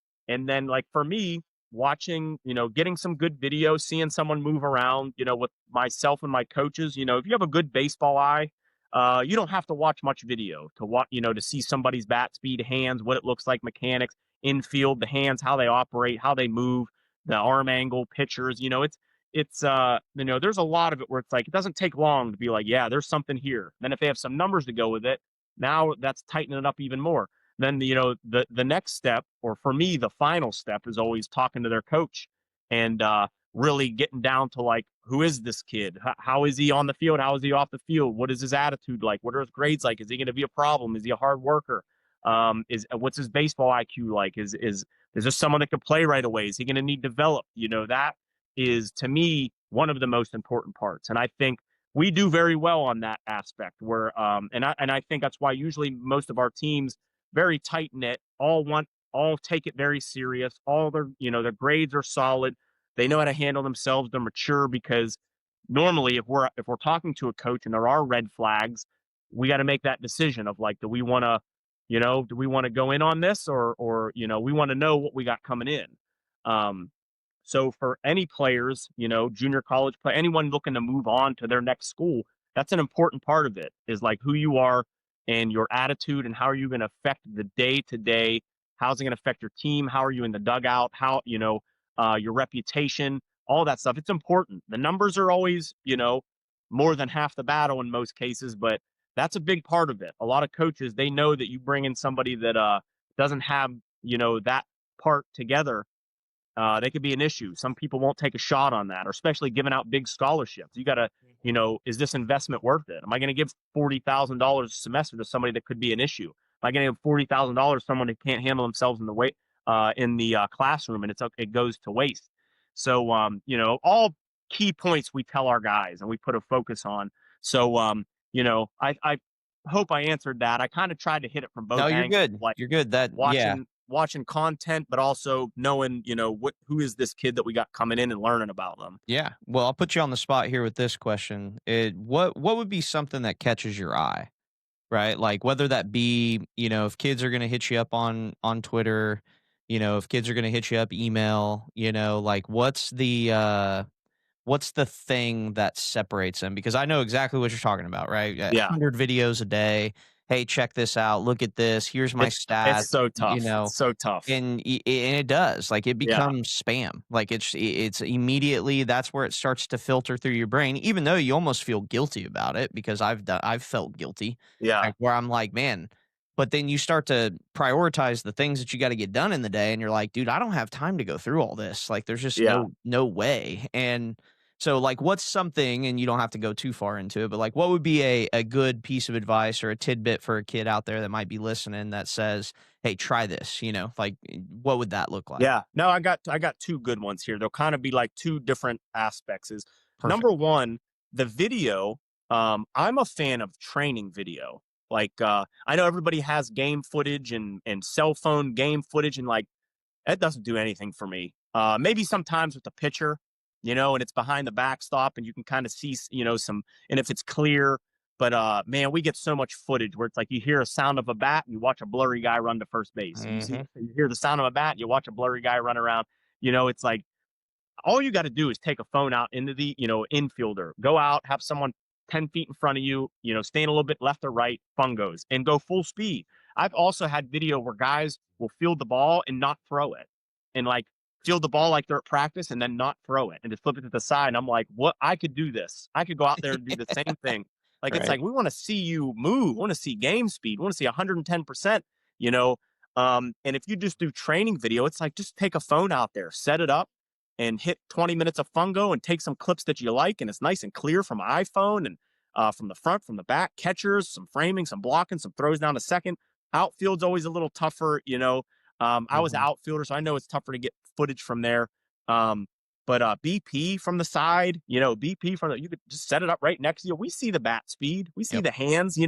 then like for me, watching, getting some good video, seeing someone move around, with myself and my coaches, if you have a good baseball eye, you don't have to watch much video to watch, to see somebody's bat speed, hands, what it looks like, mechanics, infield, the hands, how they operate, how they move, the arm angle, pitchers, it's there's a lot of it where it's like, it doesn't take long to be like, yeah, there's something here. Then if they have some numbers to go with it, now that's tightening it up even more. Then, the next step, or for me, the final step, is always talking to their coach and really getting down to like, who is this kid? How is he on the field? How is he off the field? What is his attitude like? What are his grades like? Is he going to be a problem? Is he a hard worker? What's his baseball IQ like? Is there someone that can play right away? Is he going to need developed? That is, to me, one of the most important parts. And I think we do very well on that aspect where, and I think that's why usually most of our teams, very tight knit, all take it very serious. All their grades are solid. They know how to handle themselves. They're mature because normally if we're talking to a coach and there are red flags, we got to make that decision of like, do we want to go in on this or we want to know what we got coming in. So for any players, junior college play, anyone looking to move on to their next school, that's an important part of it is like who you are and your attitude and how are you going to affect the day to day. How's it going to affect your team? How are you in the dugout? How, your reputation, all that stuff. It's important. The numbers are always, more than half the battle in most cases, but that's a big part of it. A lot of coaches, they know that you bring in somebody that doesn't have, that part together. They could be an issue. Some people won't take a shot on that, or especially giving out big scholarships. You got to, is this investment worth it? Am I going to give $40,000 a semester to somebody that could be an issue? Am I going to give $40,000 to someone that can't handle themselves in the classroom and it goes to waste? So, all key points we tell our guys and we put a focus on. So, I hope I answered that. I kind of tried to hit it from both angles. No, you're good. Like you're good. That watching content, but also knowing, who is this kid that we got coming in and learning about them. Yeah. Well, I'll put you on the spot here with this question. What would be something that catches your eye, right? Like whether that be, if kids are going to hit you up on Twitter, if kids are going to hit you up email, like what's the thing that separates them? Because I know exactly what you're talking about, right? Yeah. 100 videos a day. Hey, check this out. Look at this. Here's my stats. It's so tough. It's so tough. And it does. Like it becomes spam. Like it's immediately that's where it starts to filter through your brain, even though you almost feel guilty about it because I've felt guilty. Yeah. Like, where I'm like, man, but then you start to prioritize the things that you got to get done in the day and you're like, dude, I don't have time to go through all this. Like there's just no way. And so like what's something, and you don't have to go too far into it, but like what would be a good piece of advice or a tidbit for a kid out there that might be listening that says, hey, try this, like what would that look like? Yeah. No, I got two good ones here. They'll kind of be like two different aspects. Perfect. Number one, the video. I'm a fan of training video. Like I know everybody has game footage and cell phone game footage, and like that doesn't do anything for me. Maybe sometimes with the pitcher, and it's behind the backstop and you can kind of see, and if it's clear, but man, we get so much footage where it's like you hear a sound of a bat and you watch a blurry guy run to first base. Mm-hmm. You hear the sound of a bat, you watch a blurry guy run around. It's like all you got to do is take a phone out into the, infielder, go out, have someone 10 feet in front of you, stand a little bit left or right, fungos, and go full speed. I've also had video where guys will field the ball and not throw it. And like field the ball like they're at practice and then not throw it and just flip it to the side. And I'm like, what? I could do this. I could go out there and do the same thing. Like, right. It's like, we want to see you move. We want to see game speed. We want to see 110%, and if you just do training video, it's like, just take a phone out there, set it up and hit 20 minutes of fungo and take some clips that you like. And it's nice and clear from an iPhone and from the front, from the back, catchers, some framing, some blocking, some throws down to second. Outfield's always a little tougher, I was an outfielder, so I know it's tougher to get footage from there. But BP from the side, BP you could just set it up right next to you. We see the bat speed, we see the hands,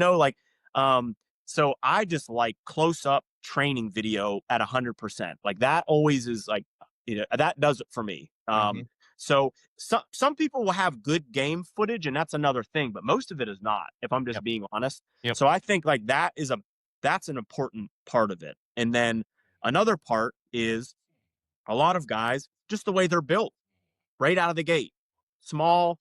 so I just like close up training video at 100%. Like that always is like, that does it for me. So some people will have good game footage, and that's another thing, but most of it is not, if I'm just being honest. So I think like that's an important part of it. And then another part is a lot of guys, just the way they're built right out of the gate, small,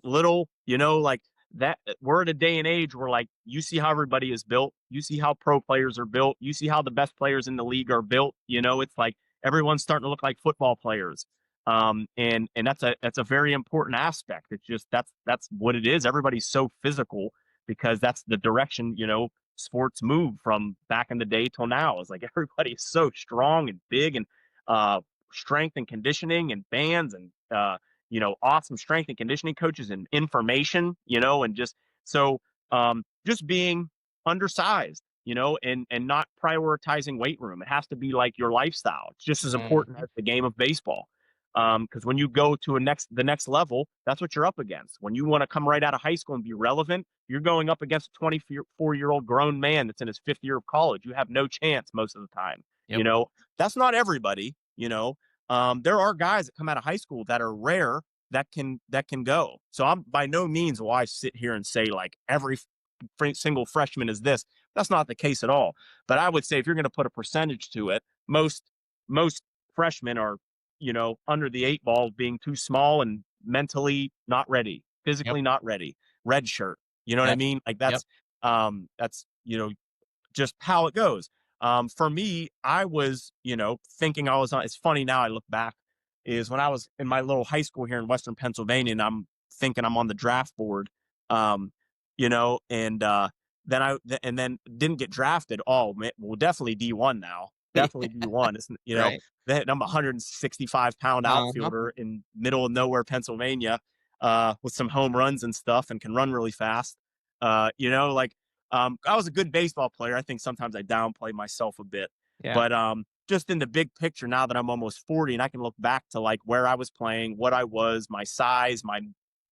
little, like that. We're at a day and age where like, you see how everybody is built. You see how pro players are built. You see how the best players in the league are built. It's like everyone's starting to look like football players. And that's a very important aspect. It's just, that's what it is. Everybody's so physical because that's the direction, sports move from back in the day till now. It's like everybody's so strong and big, and strength and conditioning and bands and awesome strength and conditioning coaches and information, and just so just being undersized, and not prioritizing weight room. It has to be like your lifestyle. It's just as important as the game of baseball. Because when you go to the next level, that's what you're up against. When you want to come right out of high school and be relevant, you're going up against a 24-year-old grown man that's in his 5th year of college. You have no chance most of the time. Yep. That's not everybody. There are guys that come out of high school that are rare that can go. So I'm by no means will I sit here and say like every single freshman is this. That's not the case at all. But I would say if you're going to put a percentage to it, most freshmen are, under the 8 ball, being too small and mentally not ready, physically not ready. Red shirt. You know what I mean? Like that's just how it goes. For me, I was, thinking I was on. It's funny now I look back, is when I was in my little high school here in Western Pennsylvania, and I'm thinking I'm on the draft board, and then didn't get drafted. Oh, man, well, definitely D1 now. Definitely D1. It's, Right. I'm a 165-pound outfielder in middle of nowhere, Pennsylvania, with some home runs and stuff, and can run really fast. I was a good baseball player. I think sometimes I downplay myself a bit, but just in the big picture, now that I'm almost 40 and I can look back to like where I was playing, what I was, my size, my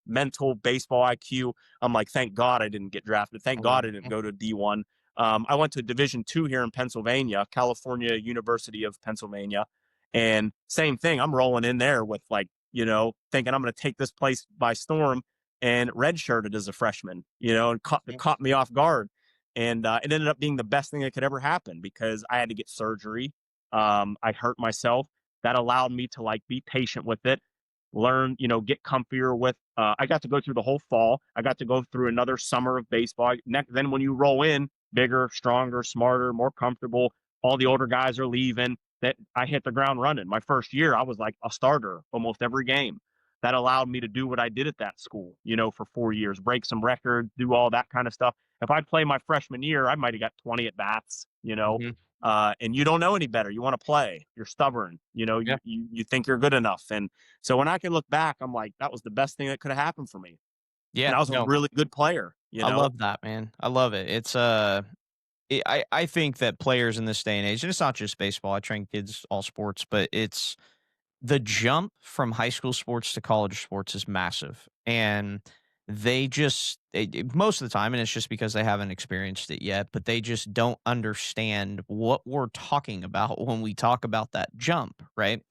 mental baseball IQ, I'm like, thank God I didn't get drafted. Thank God I didn't go to D1. I went to Division II here in Pennsylvania, California University of Pennsylvania, and same thing. I'm rolling in there with thinking I'm going to take this place by storm, and redshirted as a freshman, and caught me off guard. And it ended up being the best thing that could ever happen because I had to get surgery. I hurt myself. That allowed me to be patient with it, learn, get comfier with. I got to go through the whole fall. I got to go through another summer of baseball. Then when you roll in, bigger, stronger, smarter, more comfortable, all the older guys are leaving. That I hit the ground running. My first year, I was like a starter almost every game. That allowed me to do what I did at that school, for 4 years, break some records, do all that kind of stuff. If I'd play my freshman year, I might have got 20 at bats, and you don't know any better. You want to play. You're stubborn. You think you're good enough. And so when I can look back, I'm like, that was the best thing that could have happened for me. Yeah. And I was a really good player. I love that, man. I love it. It's I think that players in this day and age, and it's not just baseball. I train kids all sports, but it's the jump from high school sports to college sports is massive. And they just most of the time, and it's just because they haven't experienced it yet, but they just don't understand what we're talking about when we talk about that jump, right?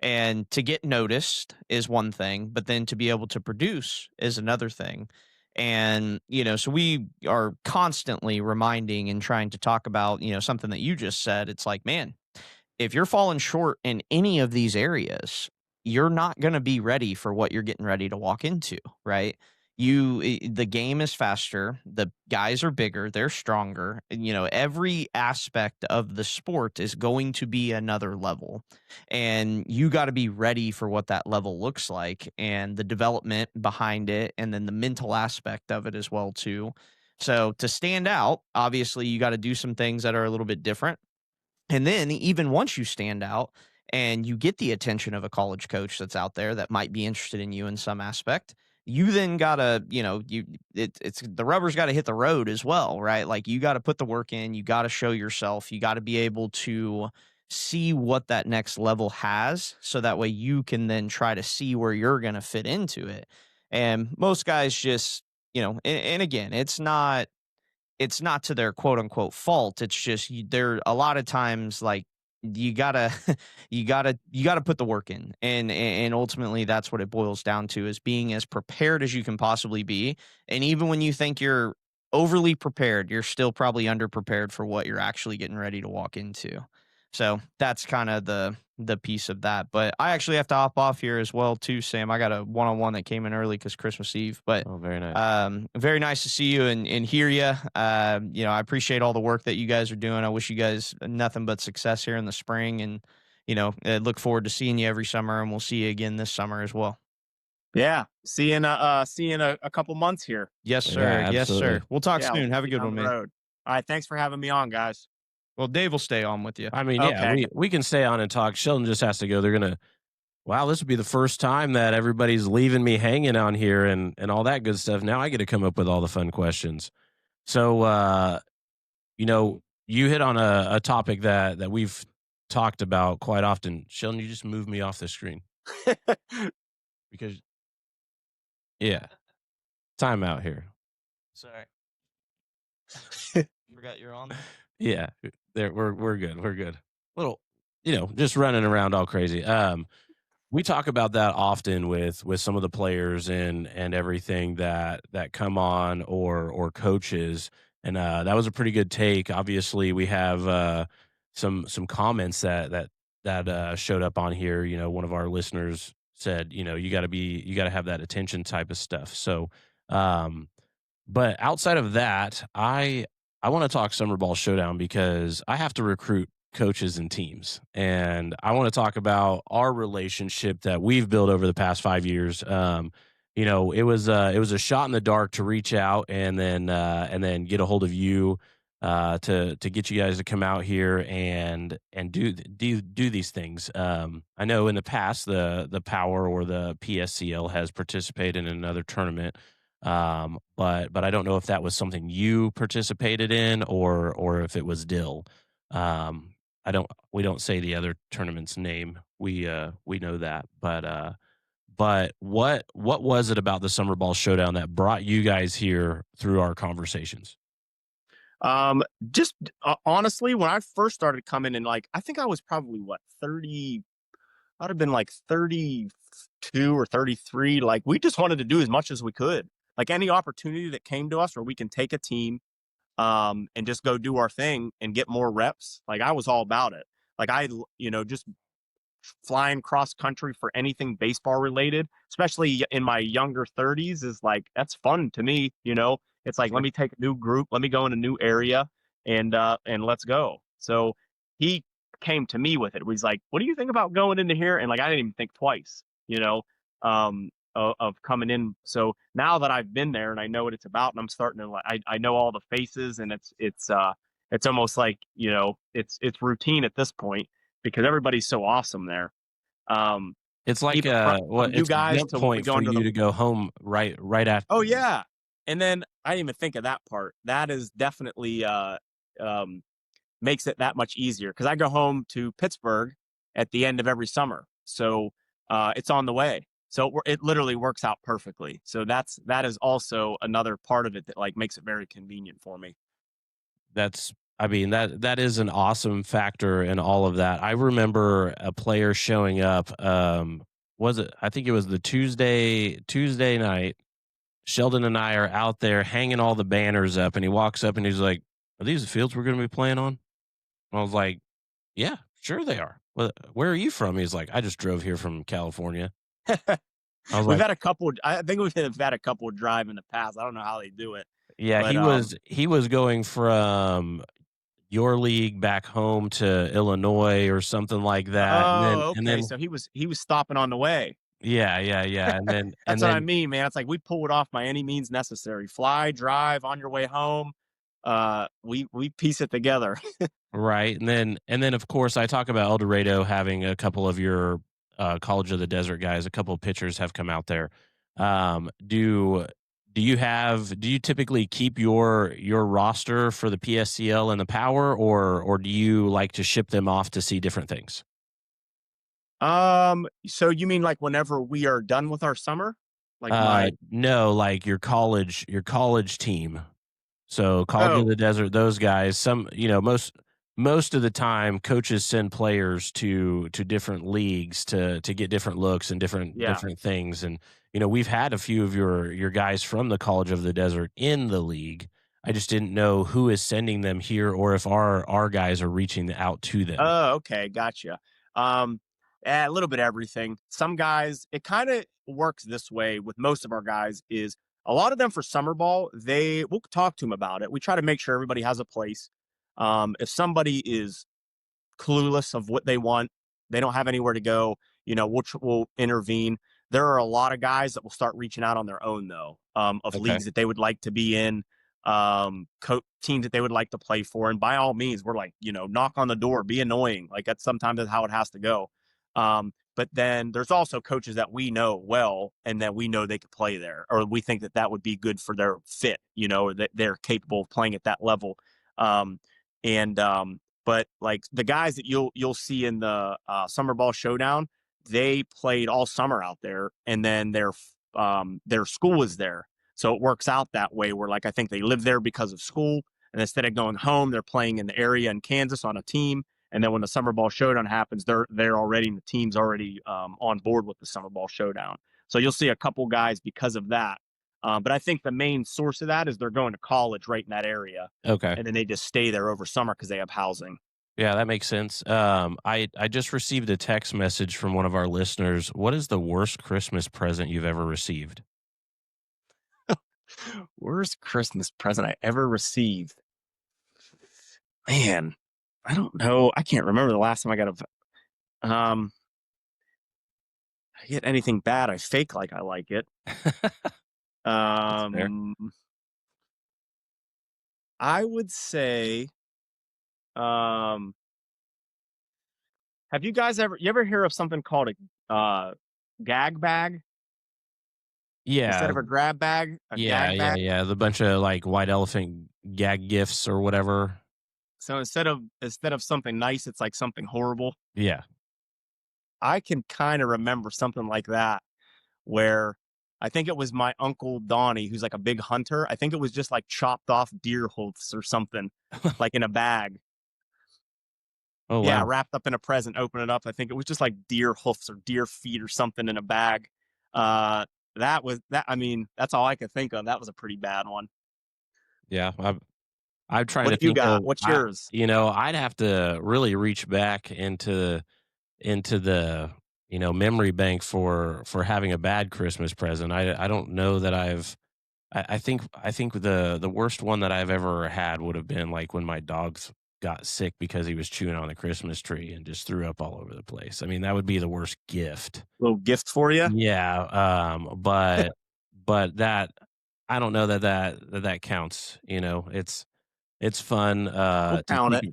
And to get noticed is one thing, but then to be able to produce is another thing. And, so we are constantly reminding and trying to talk about, something that you just said. It's like, man, if you're falling short in any of these areas, you're not going to be ready for what you're getting ready to walk into, right? The game is faster, the guys are bigger, they're stronger. Every aspect of the sport is going to be another level. And you got to be ready for what that level looks like and the development behind it, and then the mental aspect of it as well too. So to stand out, obviously you got to do some things that are a little bit different. And then even once you stand out and you get the attention of a college coach that's out there that might be interested in you in some aspect, you then gotta, it's the rubber's got to hit the road as well, right? Like you got to put the work in, you got to show yourself, you got to be able to see what that next level has, so that way you can then try to see where you're going to fit into it. And most guys just, and again, it's not to their quote unquote fault. It's just there a lot of times like you gotta you gotta put the work in, and ultimately that's what it boils down to, is being as prepared as you can possibly be. And even when you think you're overly prepared, you're still probably underprepared for what you're actually getting ready to walk into. So that's kind of the piece of that. But I actually have to hop off here as well too, Sam. I got a one-on-one that came in early because Christmas Eve. But very nice. Very nice to see you and hear you. I appreciate all the work that you guys are doing. I wish you guys nothing but success here in the spring, and I look forward to seeing you every summer, and we'll see you again this summer as well. Yeah, see you in a couple months here. Yes, sir. Yeah, yes, sir. We'll talk soon. Have a good one, man. Road. All right, thanks for having me on, guys. Well, Dave will stay on with you. I mean, yeah, we can stay on and talk. Sheldon just has to go. They're going to, wow, this would be the first time that everybody's leaving me hanging on here and all that good stuff. Now I get to come up with all the fun questions. So, you hit on a topic that we've talked about quite often. Sheldon, you just moved me off the screen. Because yeah, timeout here. Sorry. Forgot you're on. Yeah, there we're good. We're good. Little, just running around all crazy. We talk about that often with some of the players and everything that come on or coaches, and that was a pretty good take. Obviously, we have some comments that showed up on here. One of our listeners said, you got to have that attention type of stuff. So, but outside of that, I want to talk Summer Ball Showdown because I have to recruit coaches and teams, and I want to talk about our relationship that we've built over the past 5 years. It was a shot in the dark to reach out and then get a hold of you to get you guys to come out here and do these things. I know in the past the Power or the PSCL has participated in another tournament. But I don't know if that was something you participated in or if it was Dill. We don't say the other tournament's name. We know that, but what was it about the Summer Ball Showdown that brought you guys here through our conversations? Just honestly, when I first started coming in, I think I was probably 30. I'd have been 32 or 33. We just wanted to do as much as we could. Any opportunity that came to us where we can take a team and just go do our thing and get more reps. I was all about it. Just flying cross country for anything baseball related, especially in my younger 30s, is that's fun to me. It's let me take a new group, let me go in a new area and let's go. So he came to me with it. He's like, what do you think about going into here? And I didn't even think twice, of coming in. So now that I've been there and I know what it's about, and I'm starting to I know all the faces, and it's almost it's routine at this point because everybody's so awesome there. It's like you it's guys a point for you to go home right after. Oh yeah, and then I didn't even think of that part. That is definitely makes it that much easier because I go home to Pittsburgh at the end of every summer, so it's on the way. So it literally works out perfectly. So that is also another part of it that makes it very convenient for me. That is an awesome factor in all of that. I remember a player showing up. I think it was the Tuesday night. Sheldon and I are out there hanging all the banners up, and he walks up and he's like, "Are these the fields we're going to be playing on?" And I was like, "Yeah, sure they are." Well, where are you from? He's like, "I just drove here from California." We've had a couple. I think we've had a couple of drive in the past. I don't know how they do it. Yeah, but, he was going from your league back home to Illinois or something like that. Oh, okay. So he was stopping on the way. Yeah. And then that's what I mean, man. It's we pull it off by any means necessary. Fly, drive on your way home. We piece it together. Right. And then of course I talk about El Dorado having a couple of your College of the Desert guys, a couple of pitchers have come out there. Do you typically keep your roster for the PSCL and the Power, or do you like to ship them off to see different things? So you mean whenever we are done with our summer? No, your college team. So College of the Desert, those guys, most of the time coaches send players to different leagues to get different looks and different things. And, we've had a few of your guys from the College of the Desert in the league. I just didn't know who is sending them here or if our guys are reaching out to them. Oh, okay. Gotcha. A little bit of everything. Some guys, it kind of works this way with most of our guys is a lot of them for summer ball, we'll talk to them about it. We try to make sure everybody has a place. If somebody is clueless of what they want, they don't have anywhere to go, we'll intervene. There are a lot of guys that will start reaching out on their own, though, of leagues that they would like to be in, teams that they would like to play for. And by all means, we're knock on the door, be annoying. That's sometimes how it has to go. But then there's also coaches that we know well and that we know they could play there, or we think that would be good for their fit, that they're capable of playing at that level. But the guys that you'll see in the Summer Ball Showdown, they played all summer out there, and then their school is there. So it works out that way where, like, I think they live there because of school, and instead of going home, they're playing in the area in Kansas on a team. And then when the Summer Ball Showdown happens, they're already, the team's already on board with the Summer Ball Showdown. So you'll see a couple guys because of that. But I think the main source of that is they're going to college right in that area. Okay. And then they just stay there over summer because they have housing. Yeah, that makes sense. I just received a text message from one of our listeners. What is the worst Christmas present you've ever received? Worst Christmas present I ever received? Man, I don't know. I can't remember the last time I got I get anything bad, I fake like I like it. I would say, have you guys ever hear of something called a gag bag? Yeah. Instead of a grab bag, gag bag? Yeah. The bunch of like white elephant gag gifts or whatever. So instead of something nice, it's like something horrible. Yeah. I can kind of remember something like that where I think it was my uncle Donnie, who's like a big hunter. I think it was just like chopped off deer hoofs or something, like in a bag. Oh, wow. Yeah, wrapped up in a present, open it up. I think it was just like deer hoofs or deer feet or something in a bag. That was that. I mean, that's all I could think of. That was a pretty bad one. Yeah. I'm trying to What do you think got? of, What's yours? I'd have to really reach back into the memory bank for having a bad Christmas present. I don't know that I think the worst one that I've ever had would have been like when my dog got sick because he was chewing on the Christmas tree and just threw up all over the place. I mean, that would be the worst gift. Little gift for you? Yeah. But that, I don't know that counts. It's fun. We'll count it.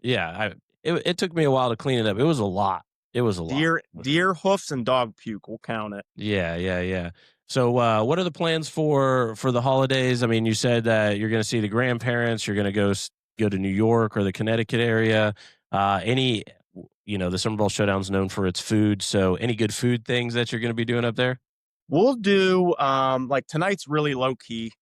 Yeah. It took me a while to clean it up. It was a lot. It was a lot. Deer hoofs and dog puke. We'll count it. Yeah. So, what are the plans for the holidays? I mean, you said that you're going to see the grandparents. You're going to go to New York or the Connecticut area. The Summer Bowl Showdown's known for its food. So, any good food things that you're going to be doing up there? We'll do like tonight's really low key.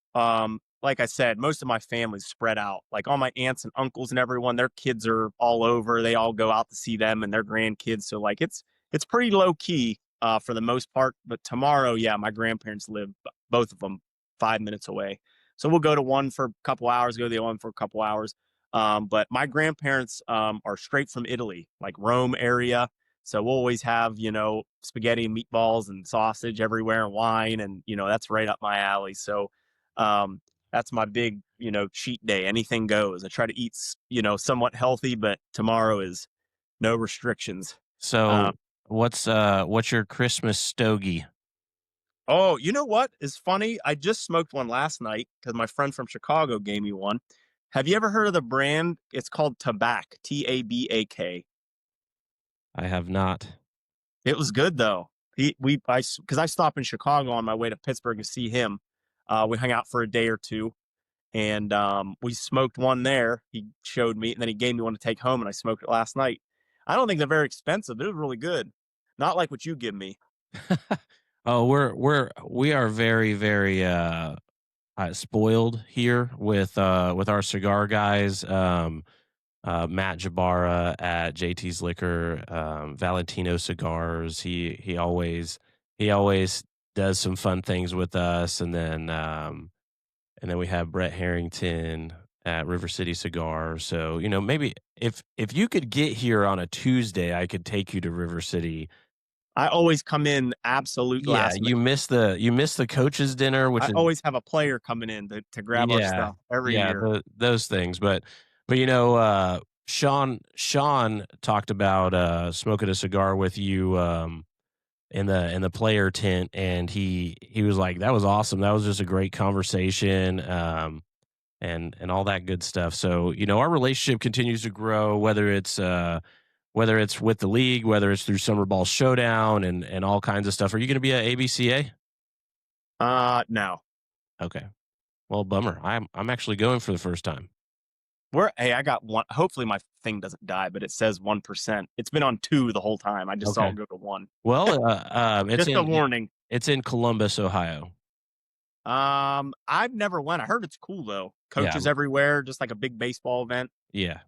Like I said, most of my family's spread out. Like all my aunts and uncles and everyone, their kids are all over. They all go out to see them and their grandkids. So like it's pretty low key for the most part. But tomorrow, yeah, my grandparents live, both of them, 5 minutes away. So we'll go to one for a couple hours, go to the other one for a couple hours. But my grandparents are straight from Italy, like Rome area. So we'll always have, spaghetti and meatballs and sausage everywhere and wine. And, that's right up my alley. So that's my big, cheat day. Anything goes. I try to eat, somewhat healthy, but tomorrow is no restrictions. So what's your Christmas stogie? Oh, you know what is funny? I just smoked one last night because my friend from Chicago gave me one. Have you ever heard of the brand? It's called Tabak, Tabak. I have not. It was good though. Because I stopped in Chicago on my way to Pittsburgh to see him. We hung out for a day or two, and we smoked one there. He showed me, and then he gave me one to take home, and I smoked it last night. I don't think they're very expensive, but it was really good. Not like what you give me. Oh, we are very, very spoiled here with our cigar guys. Matt Jabara at JT's Liquor, Valentino Cigars. He always does some fun things with us, and then we have Brett Harrington at River City Cigar. So maybe if you could get here on a Tuesday, I could take you to River City. I always come in absolutely last minute. You miss the coach's dinner, which I always have a player coming in to grab our stuff every year. Those things, but Sean talked about smoking a cigar with you in the player tent, and he was like, that was awesome. That was just a great conversation, and all that good stuff. So our relationship continues to grow, whether it's with the league, whether it's through Summer Ball Showdown and all kinds of stuff. Are you going to be at ABCA? No. Okay. Well, bummer. I'm actually going for the first time. I got one. Hopefully my thing doesn't die, but it says 1%. It's been on 2 the whole time. I just saw it go to 1. Well, it's just a warning. It's in Columbus, Ohio. I've never went. I heard it's cool though. Coaches everywhere, just like a big baseball event. Yeah.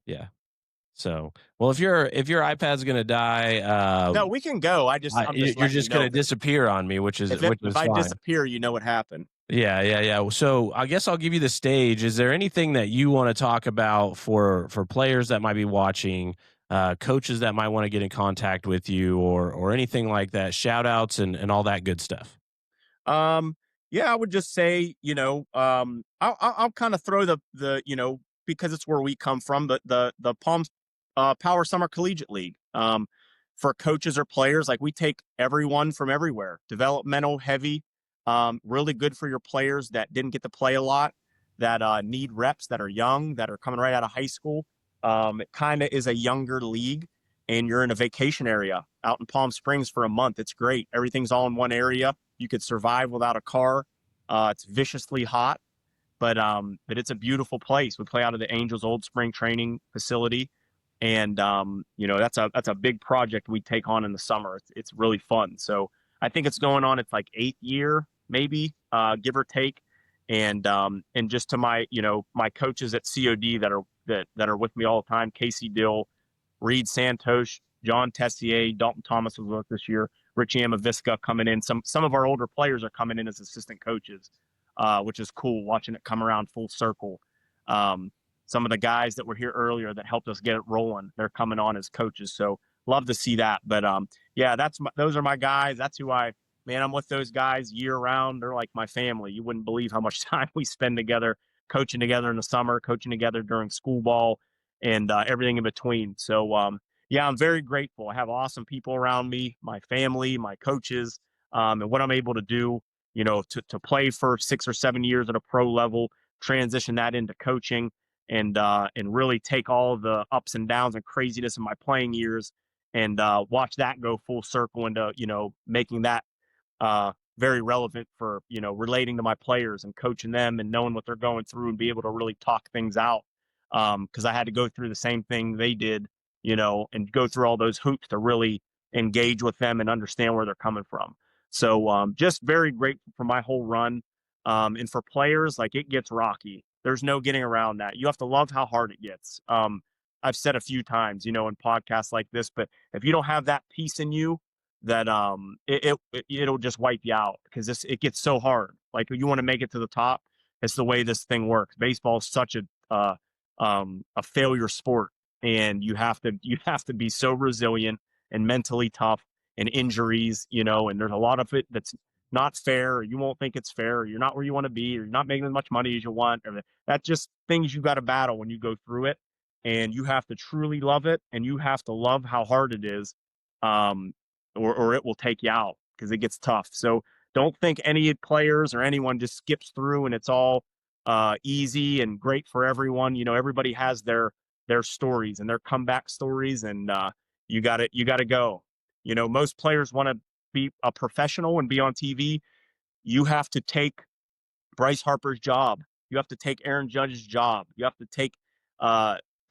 So, well, if your iPad's gonna die, no, we can go. you're just gonna disappear on me, which is fine. If I disappear, you know what happened. Yeah. So I guess I'll give you the stage. Is there anything that you want to talk about for players that might be watching, coaches that might want to get in contact with you, or anything like that? Shout outs and all that good stuff. Yeah, I would just say, I'll kind of throw the because it's where we come from, but the Palm Power Summer Collegiate League. For coaches or players, like we take everyone from everywhere, developmental, heavy, really good for your players that didn't get to play a lot, that need reps, that are young, that are coming right out of high school. It kind of is a younger league, and you're in a vacation area out in Palm Springs for a month. It's great. Everything's all in one area. You could survive without a car. It's viciously hot, but it's a beautiful place. We play out of the Angels Old Spring Training Facility, and that's a big project we take on in the summer. It's really fun. So I think it's going on. It's like 8th year, maybe, give or take. And just to my coaches at COD that are with me all the time, Casey Dill, Reed Santos, John Tessier, Dalton Thomas was with us this year, Richie Amavisca coming in. Some of our older players are coming in as assistant coaches, which is cool, watching it come around full circle. Some of the guys that were here earlier that helped us get it rolling, they're coming on as coaches. So love to see that. But those are my guys. That's who I'm with those guys year round. They're like my family. You wouldn't believe how much time we spend together, coaching together in the summer, coaching together during school ball, and everything in between. So, I'm very grateful. I have awesome people around me, my family, my coaches, and what I'm able to do, to play for 6 or 7 years at a pro level, transition that into coaching, and really take all of the ups and downs and craziness of my playing years and watch that go full circle into, making that very relevant for, relating to my players and coaching them and knowing what they're going through and be able to really talk things out. Because I had to go through the same thing they did, and go through all those hoops to really engage with them and understand where they're coming from. So just very grateful for my whole run. And for players, like, it gets rocky. There's no getting around that. You have to love how hard it gets. I've said a few times, in podcasts like this, but if you don't have that piece in you, that it'll just wipe you out, because it gets so hard. Like, you want to make it to the top. It's the way this thing works. Baseball is such a failure sport, and you have to be so resilient and mentally tough, and injuries, and there's a lot of it that's not fair, or you won't think it's fair, or you're not where you want to be, or you're not making as much money as you want. Or that's just things you got to battle when you go through it, and you have to truly love it, and you have to love how hard it is, or it will take you out, because it gets tough. So don't think any players or anyone just skips through and it's all easy and great for everyone. Everybody has their stories and their comeback stories, and you got to go. Most players want to be a professional and be on TV. You have to take Bryce Harper's job. You have to take Aaron Judge's job. You have to take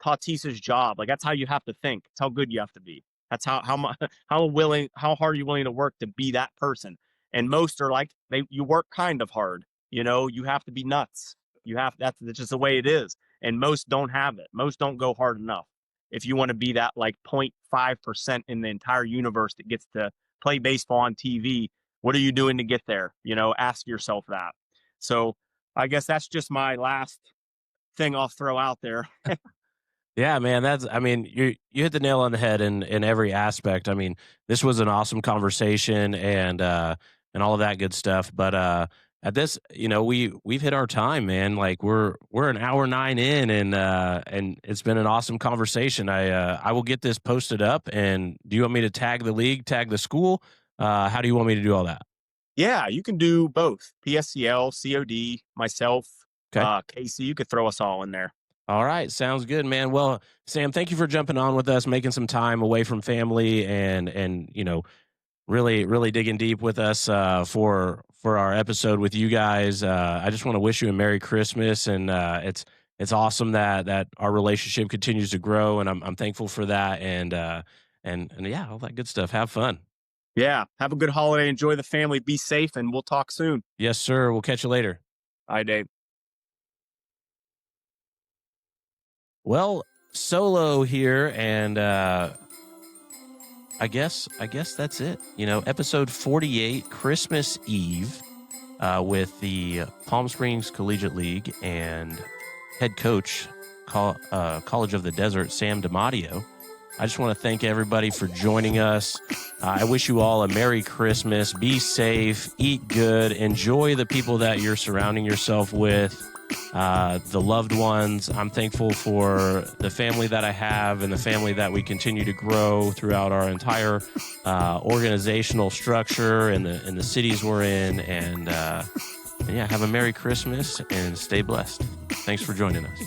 Tatis's job. Like, that's how you have to think. It's how good you have to be. That's how hard are you willing to work to be that person? And most are like, you work kind of hard. You have to be nuts. That's just the way it is. And most don't have it. Most don't go hard enough. If you want to be that, like, 0.5% in the entire universe that gets to play baseball on TV, what are you doing to get there? Ask yourself that. So I guess that's just my last thing I'll throw out there. Yeah, man, you hit the nail on the head in every aspect. I mean, this was an awesome conversation and all of that good stuff. But at this, we've hit our time, man. Like, we're an hour 9 in, and it's been an awesome conversation. I will get this posted up. And do you want me to tag the league, tag the school? How do you want me to do all that? Yeah, you can do both. PSCL, COD, myself, Casey. You could throw us all in there. All right. Sounds good, man. Well, Sam, thank you for jumping on with us, making some time away from family, and really, really digging deep with us for our episode with you guys. I just want to wish you a Merry Christmas, and it's it's awesome that our relationship continues to grow, and I'm thankful for that. And yeah, all that good stuff. Have fun. Yeah. Have a good holiday. Enjoy the family. Be safe, and we'll talk soon. Yes, sir. We'll catch you later. Bye, Dave. Well, solo here, and I guess that's it. Episode 48, Christmas Eve, with the Palm Springs Collegiate League and head coach, College of the Desert, Sam DiMatteo. I just want to thank everybody for joining us. I wish you all a Merry Christmas. Be safe, eat good, enjoy the people that you're surrounding yourself with, the loved ones. I'm thankful for the family that I have and the family that we continue to grow throughout our entire organizational structure and the cities we're in. And yeah, have a Merry Christmas and stay blessed. Thanks for joining us.